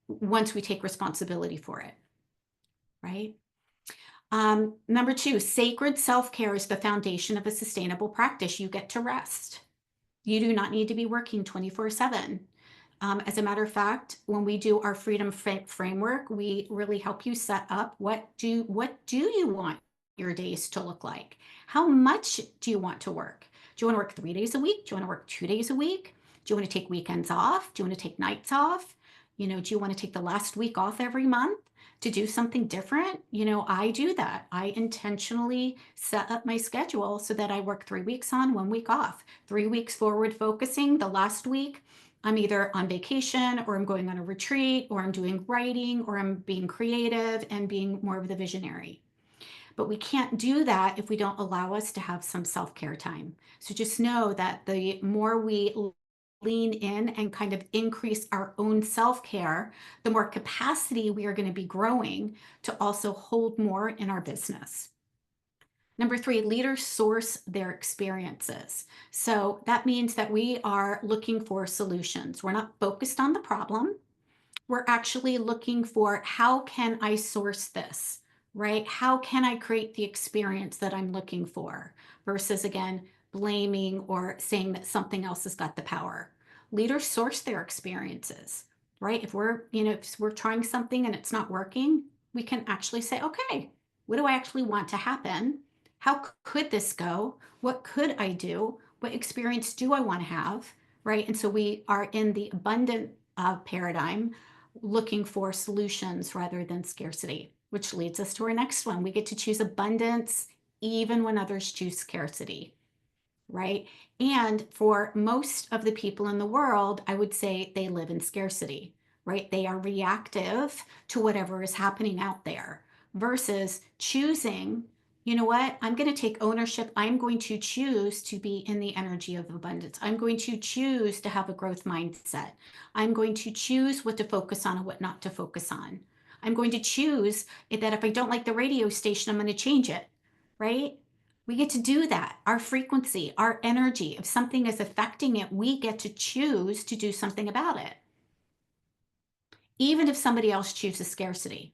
once we take responsibility for it, right? Number 2, sacred self-care is the foundation of a sustainable practice. You get to rest. You do not need to be working 24/7. As a matter of fact, when we do our freedom framework, we really help you set up what do you want your days to look like? How much do you want to work? Do you want to work 3 days a week? Do you want to work 2 days a week? Do you want to take weekends off? Do you want to take nights off? Do you want to take the last week off every month to do something different? I do that. I intentionally set up my schedule so that I work 3 weeks on, 1 week off, 3 weeks forward focusing. The last week, I'm either on vacation, or I'm going on a retreat, or I'm doing writing, or I'm being creative and being more of the visionary. But we can't do that if we don't allow us to have some self-care time. So just know that the more we lean in and kind of increase our own self-care, the more capacity we are going to be growing to also hold more in our business. Number 3, leaders source their experiences. So that means that we are looking for solutions. We're not focused on the problem. We're actually looking for, how can I source this, right? How can I create the experience that I'm looking for? Versus, again, blaming or saying that something else has got the power. Leaders source their experiences, right? If we're trying something and it's not working, we can actually say, okay, what do I actually want to happen? How could this go? What could I do? What experience do I want to have? Right? And so we are in the abundant paradigm, looking for solutions rather than scarcity, which leads us to our next one. We get to choose abundance even when others choose scarcity, right? And for most of the people in the world, I would say they live in scarcity, right? They are reactive to whatever is happening out there versus choosing, you know what? I'm going to take ownership. I'm going to choose to be in the energy of abundance. I'm going to choose to have a growth mindset. I'm going to choose what to focus on and what not to focus on. I'm going to choose that if I don't like the radio station, I'm going to change it, right? We get to do that. Our frequency, our energy, if something is affecting it, we get to choose to do something about it, even if somebody else chooses scarcity.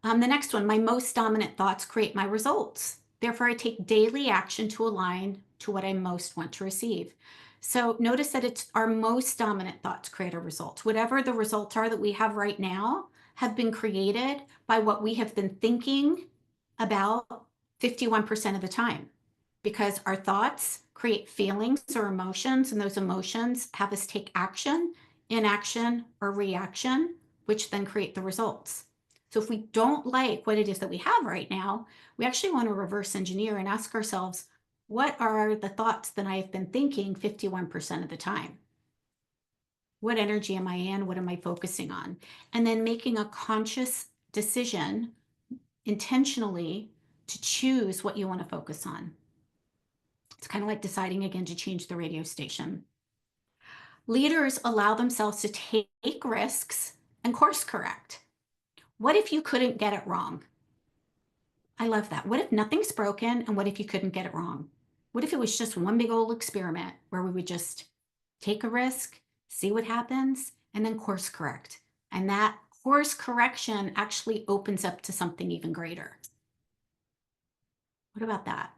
The next one, my most dominant thoughts create my results. Therefore, I take daily action to align to what I most want to receive. So notice that it's our most dominant thoughts create our results. Whatever the results are that we have right now have been created by what we have been thinking about 51% of the time, because our thoughts create feelings or emotions, and those emotions have us take action, inaction, or reaction, which then create the results. So if we don't like what it is that we have right now, we actually want to reverse engineer and ask ourselves, what are the thoughts that I've been thinking 51% of the time? What energy am I in? What am I focusing on? And then making a conscious decision intentionally to choose what you want to focus on. It's kind of like deciding again to change the radio station. Leaders allow themselves to take risks and course correct. What if you couldn't get it wrong? I love that. What if nothing's broken, and what if you couldn't get it wrong? What if it was just one big old experiment where we would just take a risk, see what happens, and then course correct? And that course correction actually opens up to something even greater. What about that?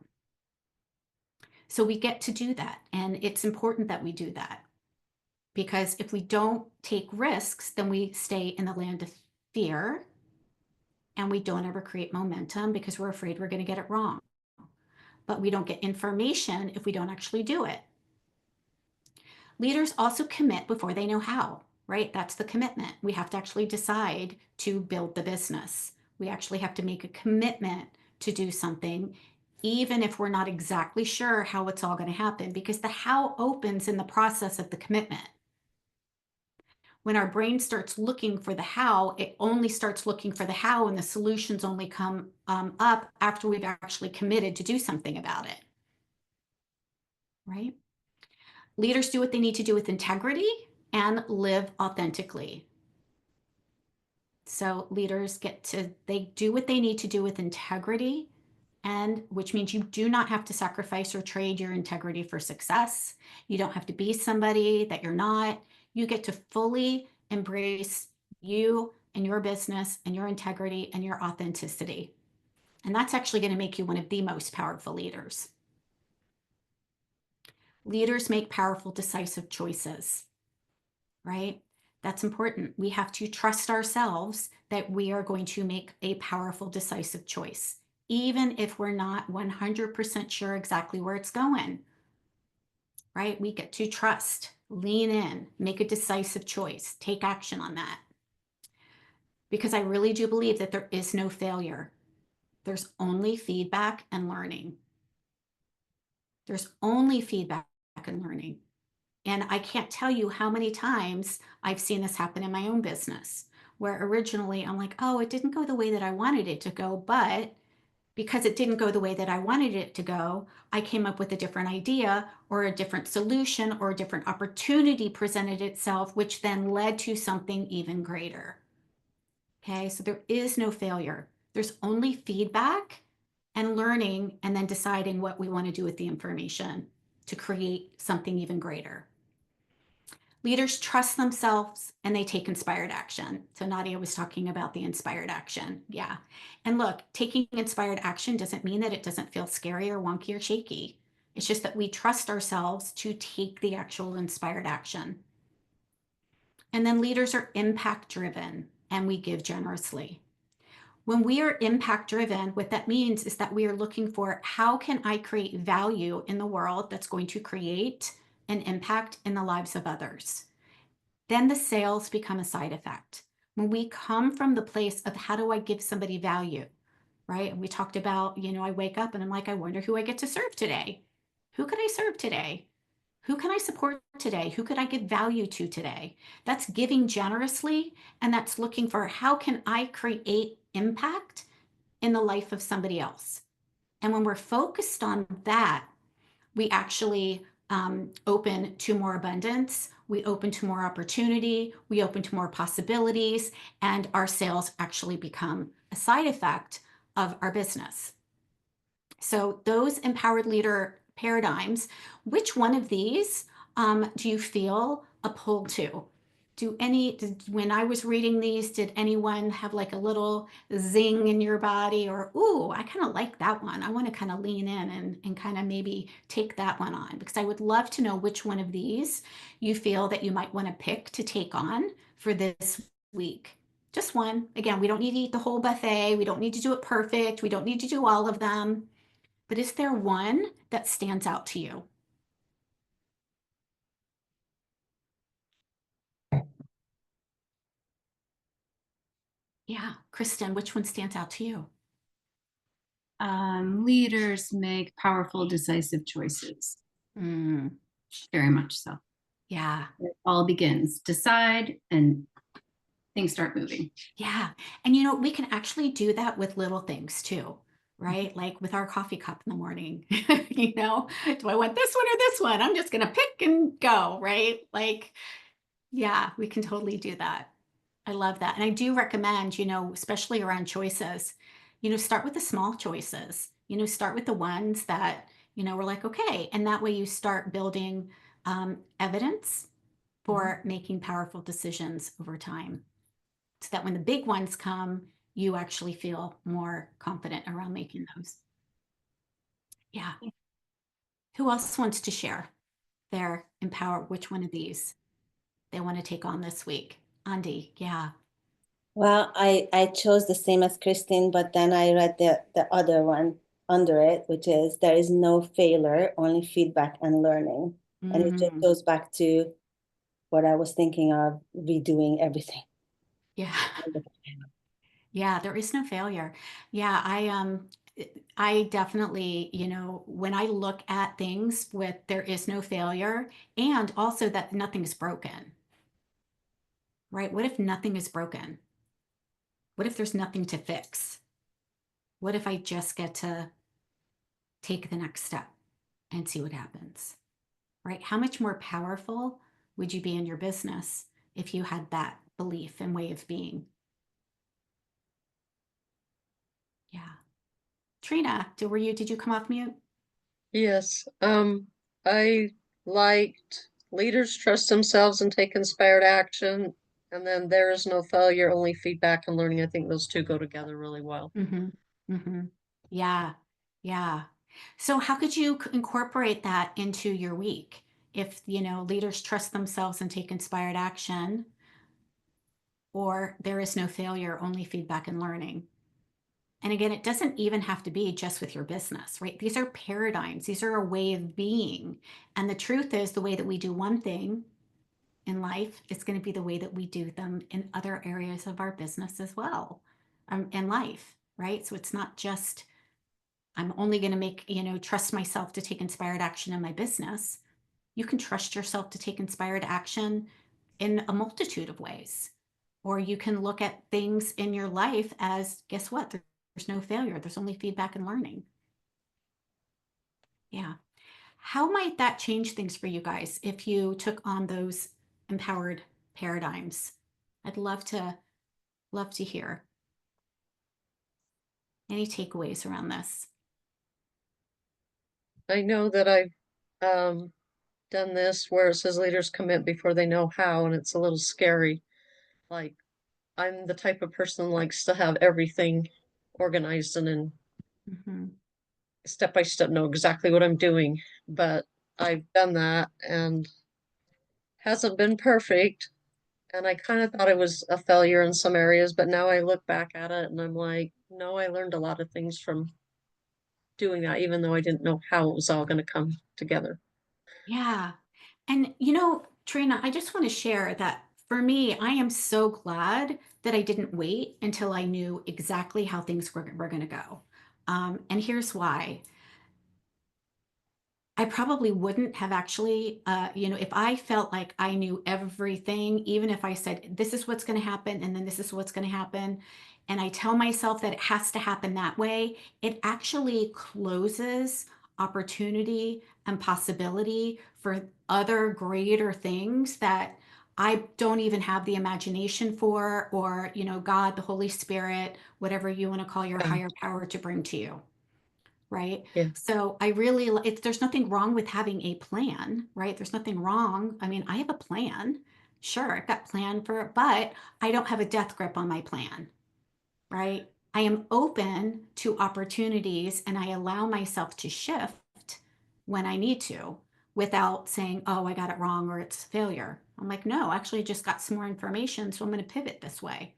So we get to do that, and it's important that we do that, because if we don't take risks, then we stay in the land of fear, and we don't ever create momentum because we're afraid we're going to get it wrong. But we don't get information if we don't actually do it. Leaders also commit before they know how, right? That's the commitment. We have to actually decide to build the business. We actually have to make a commitment to do something, even if we're not exactly sure how it's all going to happen, because the how opens in the process of the commitment. When our brain starts looking for the how, it only starts looking for the how, and the solutions only come up after we've actually committed to do something about it, right? Leaders do what they need to do with integrity and live authentically. So leaders they do what they need to do with integrity, and which means you do not have to sacrifice or trade your integrity for success. You don't have to be somebody that you're not. You get to fully embrace you and your business and your integrity and your authenticity. And that's actually going to make you one of the most powerful leaders. Leaders make powerful, decisive choices, right? That's important. We have to trust ourselves that we are going to make a powerful, decisive choice, even if we're not 100% sure exactly where it's going, right? We get to trust, lean in, make a decisive choice, take action on that. Because I really do believe that there is no failure. There's only feedback and learning. There's only feedback and learning. And I can't tell you how many times I've seen this happen in my own business, where originally I'm like, oh, it didn't go the way that I wanted it to go, but because it didn't go the way that I wanted it to go, I came up with a different idea or a different solution or a different opportunity presented itself, which then led to something even greater. Okay, so there is no failure. There's only feedback and learning, and then deciding what we want to do with the information to create something even greater. Leaders trust themselves and they take inspired action. So Nadia was talking about the inspired action. Yeah. And look, taking inspired action doesn't mean that it doesn't feel scary or wonky or shaky. It's just that we trust ourselves to take the actual inspired action. And then leaders are impact driven and we give generously. When we are impact driven, what that means is that we are looking for how can I create value in the world that's going to create an impact in the lives of others. Then the sales become a side effect. When we come from the place of how do I give somebody value, right? And we talked about, I wake up and I'm like, I wonder who I get to serve today. Who could I serve today? Who can I support today? Who could I give value to today? That's giving generously, and that's looking for how can I create impact in the life of somebody else. And when we're focused on that, we actually open to more abundance, we open to more opportunity, we open to more possibilities, and our sales actually become a side effect of our business. So those empowered leader paradigms, which one of these do you feel a pull to? When I was reading these, did anyone have like a little zing in your body or, ooh, I kind of like that one. I want to kind of lean in and kind of maybe take that one on, because I would love to know which one of these you feel that you might want to pick to take on for this week. Just one. Again, we don't need to eat the whole buffet. We don't need to do it perfect. We don't need to do all of them. But is there one that stands out to you? Yeah, Kristen, which one stands out to you? Leaders make powerful, decisive choices. Mm, Very much so. yeah, It all begins. Decide and things start moving. yeah. And we can actually do that with little things too, right? Like with our coffee cup in the morning, do I want this one or this one? I'm just going to pick and go, right? Like, yeah, we can totally do that. I love that. And I do recommend, especially around choices, start with the small choices, start with the ones that, we're like, okay. And that way you start building evidence for making powerful decisions over time, so that when the big ones come, you actually feel more confident around making those. Yeah. Who else wants to share their which one of these they want to take on this week? Andy, yeah. Well, I chose the same as Christine, but then I read the other one under it, which is there is no failure, only feedback and learning. And it just goes back to what I was thinking of, redoing everything. Yeah. Yeah, there is no failure. Yeah, I definitely, when I look at things with there is no failure, and also that nothing's broken, right? What if nothing is broken? What if there's nothing to fix? What if I just get to take the next step and see what happens, right? How much more powerful would you be in your business if you had that belief and way of being? Yeah. Trina, did you come off mute? Yes, I liked leaders trust themselves and take inspired action. And then there is no failure, only feedback and learning. I think those two go together really well. Mm-hmm. Mm-hmm. Yeah. Yeah. So how could you incorporate that into your week? If, leaders trust themselves and take inspired action, or there is no failure, only feedback and learning. And again, it doesn't even have to be just with your business, right? These are paradigms. These are a way of being. And the truth is the way that we do one thing in life is going to be the way that we do them in other areas of our business as well, in life, right? So it's not just I'm only going to trust myself to take inspired action in my business. You can trust yourself to take inspired action in a multitude of ways. Or you can look at things in your life as, guess what? There's no failure. There's only feedback and learning. Yeah. How might that change things for you guys if you took on those empowered paradigms? I'd love to hear any takeaways around this. I know that I've done this where it says leaders commit before they know how, and it's a little scary. Like, I'm the type of person that likes to have everything organized and in Mhm. step by step know exactly what I'm doing. But I've done that and hasn't been perfect. And I kind of thought it was a failure in some areas, but now I look back at it and I'm like, no, I learned a lot of things from doing that, even though I didn't know how it was all going to come together. Yeah. And Trina, I just want to share that for me, I am so glad that I didn't wait until I knew exactly how things were going to go. And here's why. I probably wouldn't have actually, if I felt like I knew everything, even if I said, this is what's going to happen, and then this is what's going to happen, and I tell myself that it has to happen that way, it actually closes opportunity and possibility for other greater things that I don't even have the imagination for, or, God, the Holy Spirit, whatever you want to call your Yeah. higher power to bring to you. Right. Yeah. So there's nothing wrong with having a plan, right? There's nothing wrong. I mean, I have a plan. Sure, I've got plan but I don't have a death grip on my plan, right? I am open to opportunities and I allow myself to shift when I need to without saying, oh, I got it wrong or it's failure. I'm like, no, actually I just got some more information. So I'm going to pivot this way,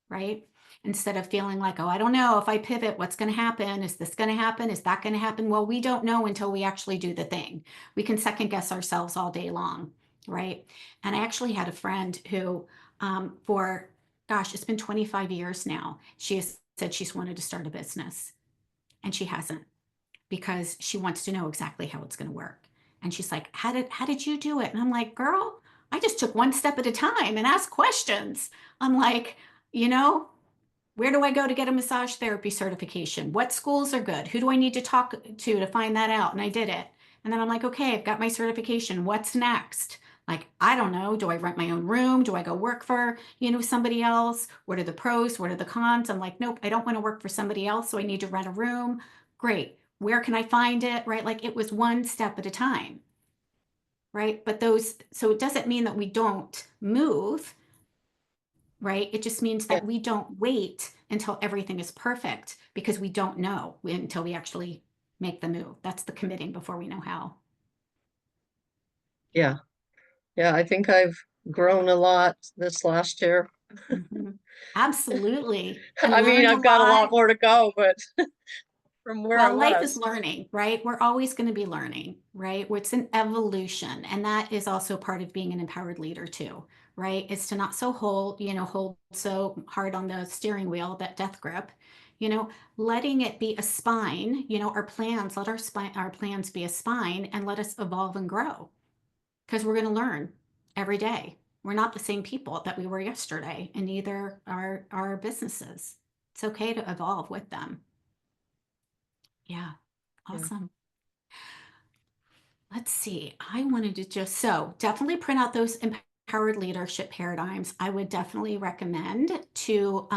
right? Instead of feeling like, oh, I don't know if I pivot, what's going to happen? Is this going to happen? Is that going to happen? Well, we don't know until we actually do the thing. We can second guess ourselves all day long, right? And I actually had a friend who, gosh, it's been 25 years now. She has said she's wanted to start a business and she hasn't because she wants to know exactly how it's going to work. And she's like, how did you do it? And I'm like, girl, I just took one step at a time and asked questions. I'm like, where do I go to get a massage therapy certification? What schools are good? Who do I need to talk to find that out? And I did it. And then I'm like, okay, I've got my certification. What's next? Like, I don't know. Do I rent my own room? Do I go work for, somebody else? What are the pros? What are the cons? I'm like, nope, I don't want to work for somebody else. So I need to rent a room. Great. Where can I find it? Right. Like it was one step at a time. Right. So it doesn't mean that we don't move, right? It just means Yeah. that we don't wait until everything is perfect because we don't know until we actually make the move. That's the committing before we know how. Yeah. Yeah. I think I've grown a lot this last year. Mhm. Absolutely. I And mean, learned a I've got a lot. lot more to go, but from where I Well, life is was. learning, right? We're always going to be learning, right? It's an evolution. And that is also part of being an empowered leader too, right? It's to not hold so hard on the steering wheel, that death grip, letting it be a spine, our plans, let our plans be a spine and let us evolve and grow because we're going to learn every day. We're not the same people that we were yesterday, and neither are our businesses. It's okay to evolve with them. Yeah. Yeah. Awesome. Let's see. I wanted to definitely print out those empowered leadership paradigms. I would definitely recommend to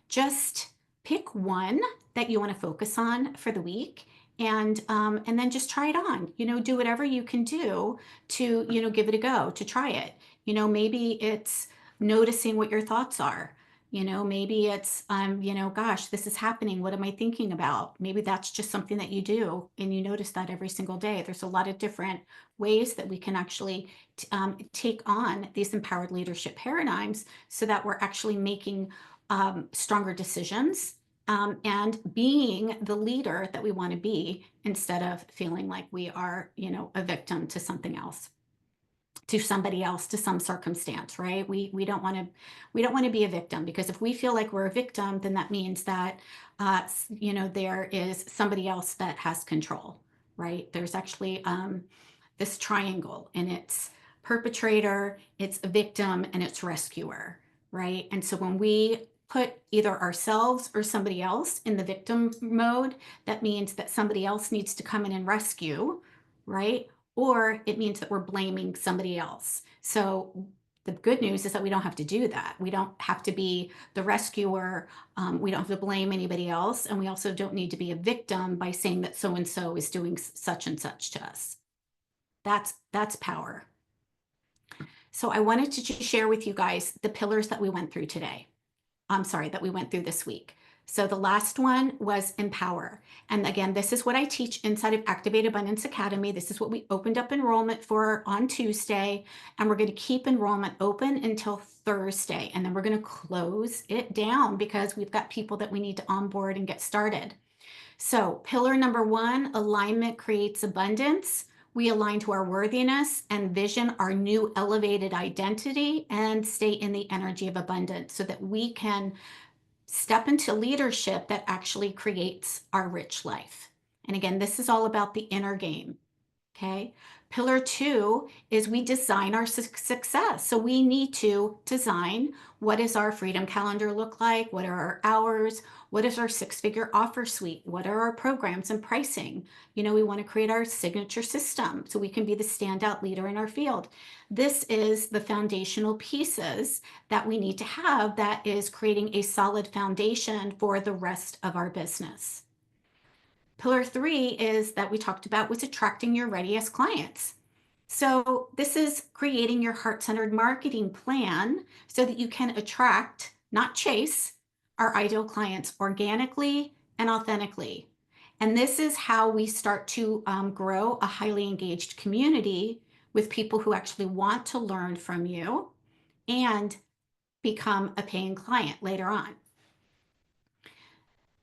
just pick one that you want to focus on for the week and then just try it on. Do whatever you can do to, give it a go, to try it. Maybe it's noticing what your thoughts are. Maybe it's, gosh, this is happening. What am I thinking about? Maybe that's just something that you do and you notice that every single day. There's a lot of different ways that we can actually take on these empowered leadership paradigms so that we're actually making stronger decisions and being the leader that we want to be instead of feeling like we are, a victim to something else, to somebody else, to some circumstance, right? We don't want to be a victim, because if we feel like we're a victim, then that means that there is somebody else that has control, right? There's actually this triangle, and it's perpetrator, it's a victim, and it's rescuer, right? And so when we put either ourselves or somebody else in the victim mode, that means that somebody else needs to come in and rescue, right? Or it means that we're blaming somebody else. So The good news is that we don't have to do that. We don't have to be the rescuer. We don't have to blame anybody else. And we also don't need to be a victim by saying that so-and-so is doing such and such to us. That's power. So I wanted to just share with you guys the pillars that we went through today. I'm sorry, that we went through this week. So the last one was empower. And again, this is what I teach inside of Activate Abundance Academy. This is what we opened up enrollment for on Tuesday. And we're going to keep enrollment open until Thursday. And then we're going to close it down because we've got people that we need to onboard and get started. So pillar number 1, alignment creates abundance. We align to our worthiness and vision, our new elevated identity, and stay in the energy of abundance so that we can step into leadership that actually creates our rich life. And again, this is all about the inner game. Okay. Pillar 2 is we design our success. So we need to design, what does our freedom calendar look like? What are our hours? What is our 6-figure offer suite? What are our programs and pricing? You know, we want to create our signature system so we can be the standout leader in our field. This is the foundational pieces that we need to have that is creating a solid foundation for the rest of our business. Pillar 3 is that we talked about was attracting your readiest clients. So this is creating your heart-centered marketing plan so that you can attract, not chase, our ideal clients organically and authentically. And this is how we start to grow a highly engaged community with people who actually want to learn from you and become a paying client later on.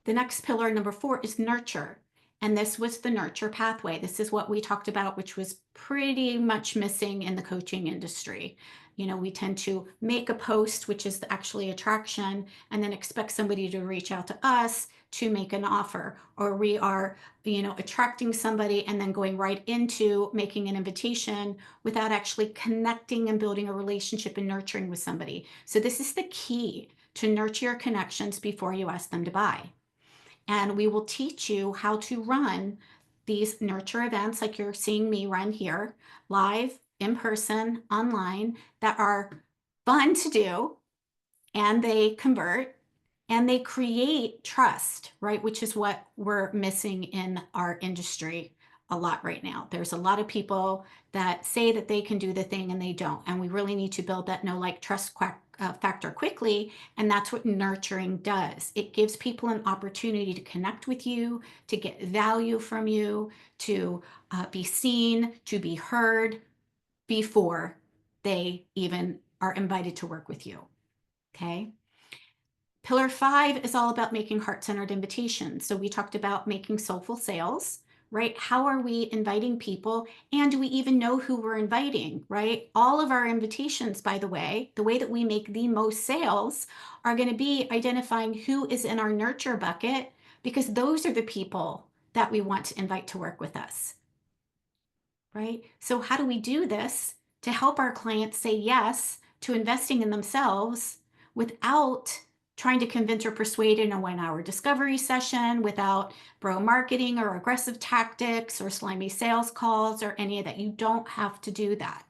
The next pillar, number 4, is nurture. And this was the nurture pathway. This is what we talked about, which was pretty much missing in the coaching industry. You know, we tend to make a post, which is actually attraction, and then expect somebody to reach out to us to make an offer. Or we are, you know, attracting somebody and then going right into making an invitation without actually connecting and building a relationship and nurturing with somebody. So this is the key to nurture your connections before you ask them to buy. And we will teach you how to run these nurture events like you're seeing me run here, live, in person, online, that are fun to do, and they convert, and they create trust, right? Which is what we're missing in our industry a lot right now. There's a lot of people that say that they can do the thing and they don't. And we really need to build that know, like, trust factor quickly. And that's what nurturing does. It gives people an opportunity to connect with you, to get value from you, to be seen, to be heard before they even are invited to work with you. Okay. Pillar 5 is all about making heart-centered invitations. So we talked about making soulful sales, right? How are we inviting people? And do we even know who we're inviting, right? All of our invitations, by the way that we make the most sales are going to be identifying who is in our nurture bucket, because those are the people that we want to invite to work with us, right? So how do we do this to help our clients say yes to investing in themselves without trying to convince or persuade in a 1-hour discovery session, without bro marketing or aggressive tactics or slimy sales calls or any of that? You don't have to do that.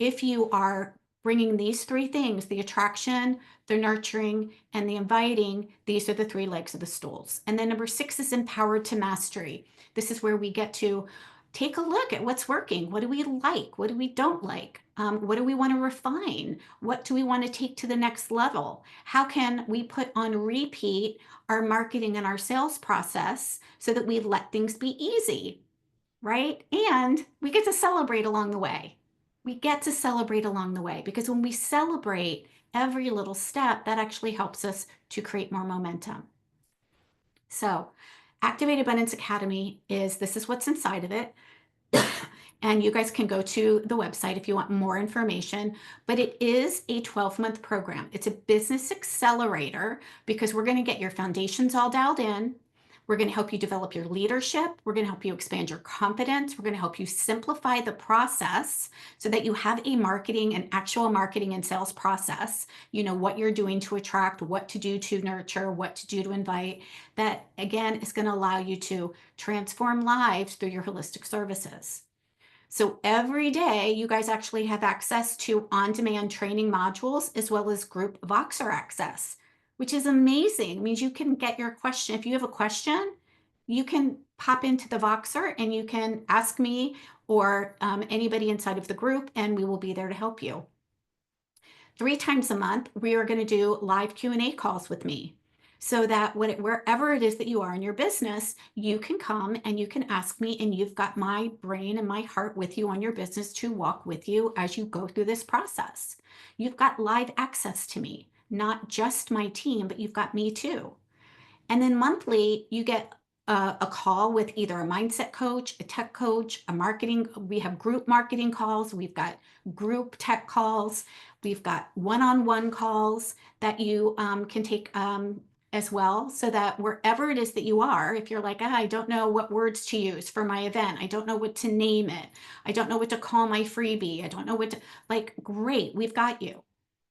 If you are bringing these 3 things, the attraction, the nurturing, and the inviting, these are the 3 legs of the stools. And then number 6 is empowered to mastery. This is where we get to take a look at what's working. What do we like? What do we don't like? What do we want to refine? What do we want to take to the next level? How can we put on repeat our marketing and our sales process so that we let things be easy, right? And we get to celebrate along the way. We get to celebrate along the way, because when we celebrate every little step, that actually helps us to create more momentum. So Activate Abundance Academy this is what's inside of it. And you guys can go to the website if you want more information, but it is a 12-month program. It's a business accelerator, because we're going to get your foundations all dialed in. We're going to help you develop your leadership. We're going to help you expand your confidence. We're going to help you simplify the process so that you have an actual marketing and sales process. You know what you're doing to attract, what to do to nurture, what to do to invite. That, again, is going to allow you to transform lives through your holistic services. So every day you guys actually have access to on-demand training modules as well as group Voxer access, which is amazing. It means you can get your question. If you have a question, you can pop into the Voxer and you can ask me or anybody inside of the group, and we will be there to help you. 3 times a month, we are going to do live Q&A calls with me so that wherever it is that you are in your business, you can come and you can ask me, and you've got my brain and my heart with you on your business to walk with you as you go through this process. You've got live access to me, not just my team, but you've got me too. And then monthly, you get a call with either a mindset coach, a tech coach, a marketing. We have group marketing calls. We've got group tech calls. We've got one-on-one calls that you can take as well, so that wherever it is that you are, if you're like, I don't know what words to use for my event, I don't know what to name it, I don't know what to call my freebie, I don't know what to, like, great, we've got you.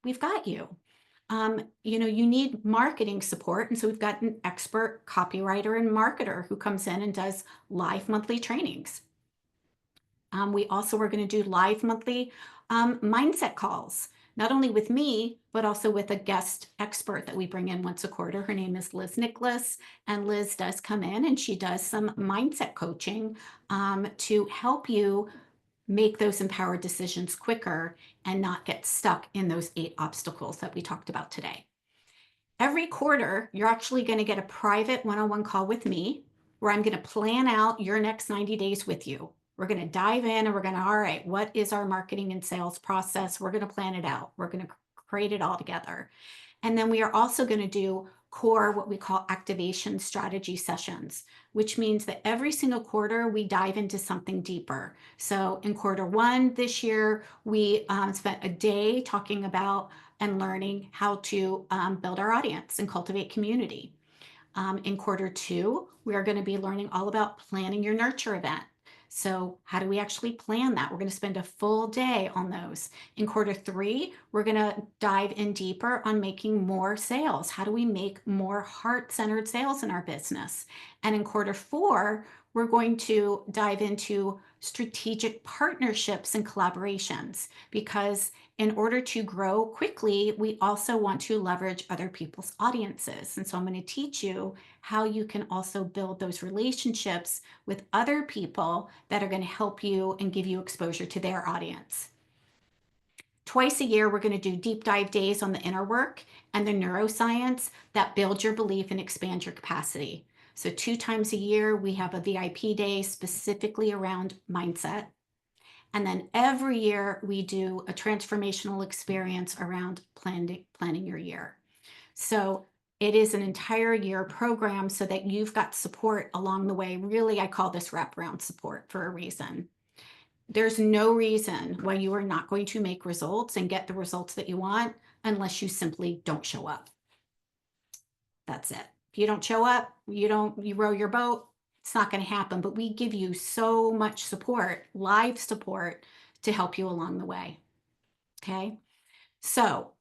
We've got you. You need marketing support. And so we've got an expert copywriter and marketer who comes in and does live monthly trainings. We also are going to do live monthly mindset calls, not only with me, but also with a guest expert that we bring in once a quarter. Her name is Liz Nicholas, and Liz does come in and she does some mindset coaching to help you make those empowered decisions quicker and not get stuck in those 8 obstacles that we talked about today. Every quarter, you're actually going to get a private one-on-one call with me where I'm going to plan out your next 90 days with you. We're going to dive in and we're going to, all right, what is our marketing and sales process? We're going to plan it out. We're going to create it all together. And then we are also going to do core, what we call activation strategy sessions, which means that every single quarter we dive into something deeper. So in Q1 this year, we spent a day talking about and learning how to build our audience and cultivate community. In Q2, we are going to be learning all about planning your nurture event. So how do we actually plan that? We're going to spend a full day on those. In Q3, we're going to dive in deeper on making more sales. How do we make more heart-centered sales in our business? And in Q4, we're going to dive into strategic partnerships and collaborations, because in order to grow quickly, we also want to leverage other people's audiences. And so I'm going to teach you how you can also build those relationships with other people that are going to help you and give you exposure to their audience. Twice a year, we're going to do deep dive days on the inner work and the neuroscience that build your belief and expand your capacity. So 2 times a year, we have a VIP day specifically around mindset. And then every year we do a transformational experience around planning your year. So it is an entire year program so that you've got support along the way. Really, I call this wraparound support for a reason. There's no reason why you are not going to make results and get the results that you want unless you simply don't show up. That's it. If you don't show up, you row your boat, it's not going to happen. But we give you so much support, live support, to help you along the way. Okay. So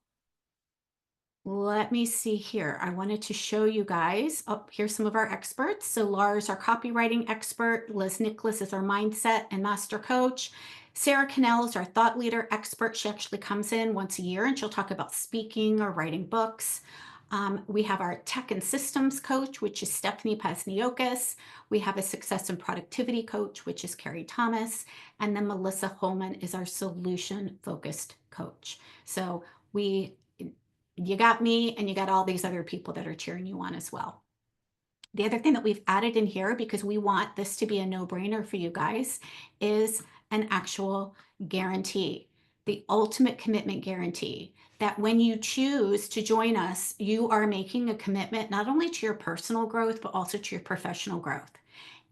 let me see here. I wanted to show you guys. Oh, here's some of our experts. So Lars, our copywriting expert. Liz Nicholas is our mindset and master coach. Sarah Cannell is our thought leader expert. She actually comes in once a year and she'll talk about speaking or writing books. We have our tech and systems coach, which is Stephanie Pasniokis. We have a success and productivity coach, which is Carrie Thomas. And then Melissa Holman is our solution focused coach. So you got me and you got all these other people that are cheering you on as well. The other thing that we've added in here, because we want this to be a no-brainer for you guys, is an actual guarantee, the ultimate commitment guarantee, that when you choose to join us, you are making a commitment not only to your personal growth, but also to your professional growth.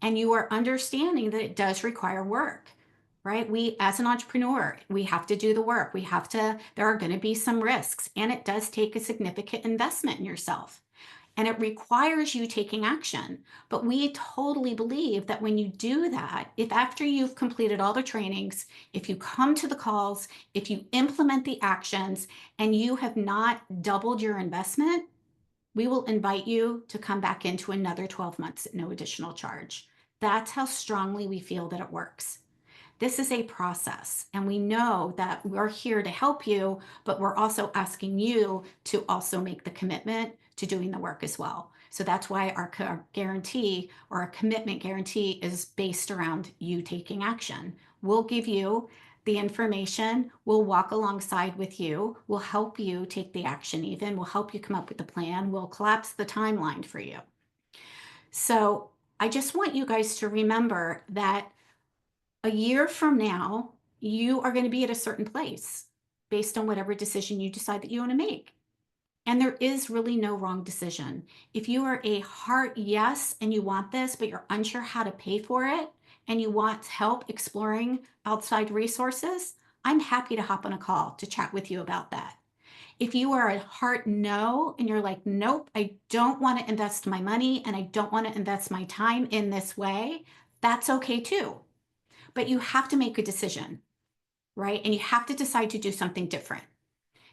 And you are understanding that it does require work, right? We, as an entrepreneur, we have to do the work. There are going to be some risks, and it does take a significant investment in yourself. And it requires you taking action. But we totally believe that when you do that, if after you've completed all the trainings, if you come to the calls, if you implement the actions, and you have not doubled your investment, we will invite you to come back into another 12 months at no additional charge. That's how strongly we feel that it works. This is a process, and we know that we're here to help you, but we're also asking you to also make the commitment to doing the work as well. So that's why our guarantee or our commitment guarantee is based around you taking action. We'll give you the information, we'll walk alongside with you, we'll help you take the action even, we'll help you come up with the plan, we'll collapse the timeline for you. So I just want you guys to remember that a year from now, you are going to be at a certain place based on whatever decision you decide that you want to make. And there is really no wrong decision. If you are a heart yes and you want this, but you're unsure how to pay for it, and you want help exploring outside resources, I'm happy to hop on a call to chat with you about that. If you are a heart no, and you're like, nope, I don't want to invest my money and I don't want to invest my time in this way, that's okay too. But you have to make a decision, right? And you have to decide to do something different,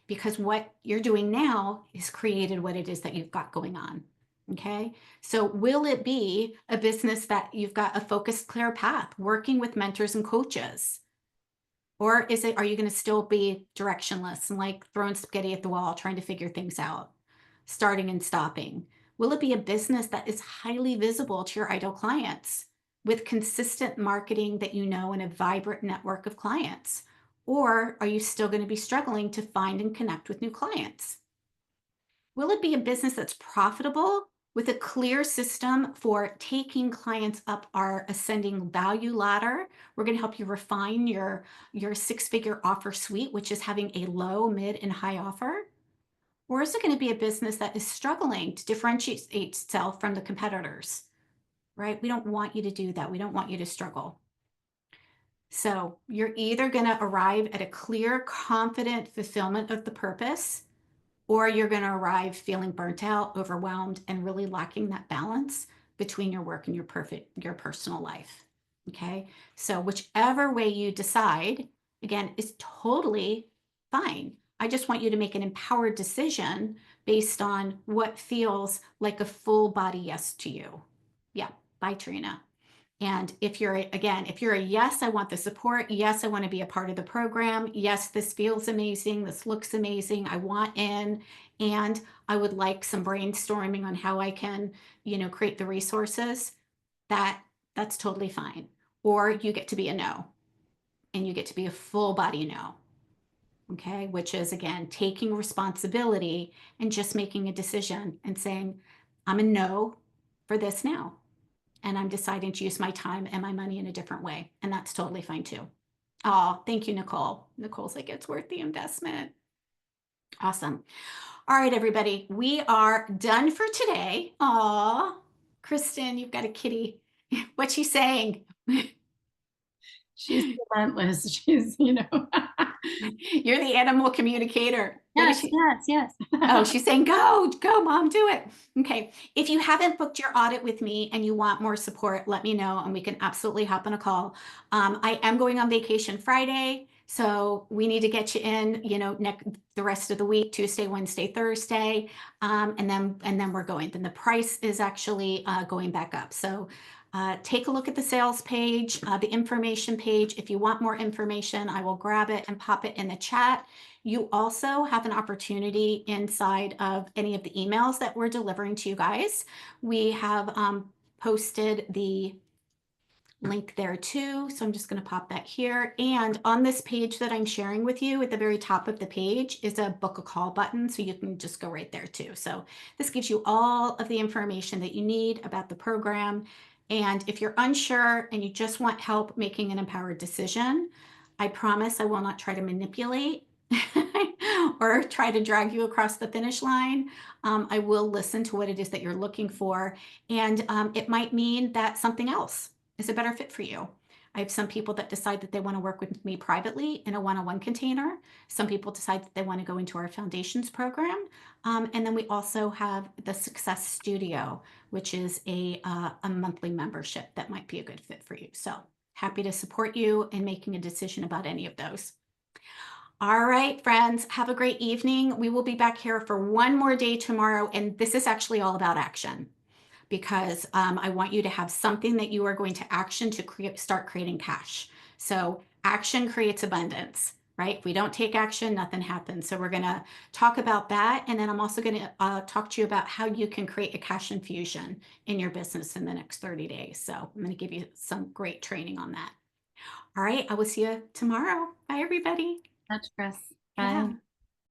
because what you're doing now has created what it is that you've got going on. Okay. So will it be a business that you've got a focused, clear path, working with mentors and coaches? Or are you going to still be directionless and like throwing spaghetti at the wall, trying to figure things out, starting and stopping? Will it be a business that is highly visible to your ideal clients, with consistent marketing that you know and a vibrant network of clients? Or are you still going to be struggling to find and connect with new clients? Will it be a business that's profitable with a clear system for taking clients up our ascending value ladder? We're going to help you refine your six-figure offer suite, which is having a low, mid, and high offer. Or is it going to be a business that is struggling to differentiate itself from the competitors? Right? We don't want you to do that. We don't want you to struggle. So you're either going to arrive at a clear, confident fulfillment of the purpose, or you're going to arrive feeling burnt out, overwhelmed, and really lacking that balance between your work and your personal life. Okay. So whichever way you decide, again, is totally fine. I just want you to make an empowered decision based on what feels like a full body yes to you. Yeah. Bye, Trina. And if you're a yes, I want the support. Yes, I want to be a part of the program. Yes, this feels amazing. This looks amazing. I want in, and I would like some brainstorming on how I can, create the resources. That's totally fine. Or you get to be a no, and you get to be a full body no. Okay, which is again taking responsibility and just making a decision and saying, I'm a no for this now. And I'm deciding to use my time and my money in a different way. And that's totally fine too. Oh, thank you, Nicole. Nicole's like, it's worth the investment. Awesome. All right, everybody, we are done for today. Aw, Kristen, you've got a kitty. What's she saying? She's relentless. She's, You're the animal communicator. Yes, yes. Oh, she's saying, go, mom, do it. Okay. If you haven't booked your audit with me and you want more support, let me know and we can absolutely hop on a call. I am going on vacation Friday, so we need to get you in, the rest of the week, Tuesday, Wednesday, Thursday. And then we're going. Then the price is actually going back up. So take a look at the sales page, the information page. If you want more information, I will grab it and pop it in the chat. You also have an opportunity inside of any of the emails that we're delivering to you guys. We have posted the link there too. So I'm just going to pop that here. And on this page that I'm sharing with you at the very top of the page is a book a call button. So you can just go right there too. So this gives you all of the information that you need about the program. And if you're unsure and you just want help making an empowered decision, I promise I will not try to manipulate or try to drag you across the finish line. I will listen to what it is that you're looking for. And it might mean that something else is a better fit for you. I have some people that decide that they want to work with me privately in a one-on-one container. Some people decide that they want to go into our foundations program. And then we also have the Success Studio, which is a monthly membership that might be a good fit for you. So happy to support you in making a decision about any of those. All right, friends, have a great evening. We will be back here for one more day tomorrow. And this is actually all about action, because I want you to have something that you are going to action to start creating cash. So action creates abundance, right? If we don't take action, nothing happens. So we're going to talk about that. And then I'm also going to talk to you about how you can create a cash infusion in your business in the next 30 days. So I'm going to give you some great training on that. All right. I will see you tomorrow. Bye, everybody. Touch, Chris. Bye. Yeah.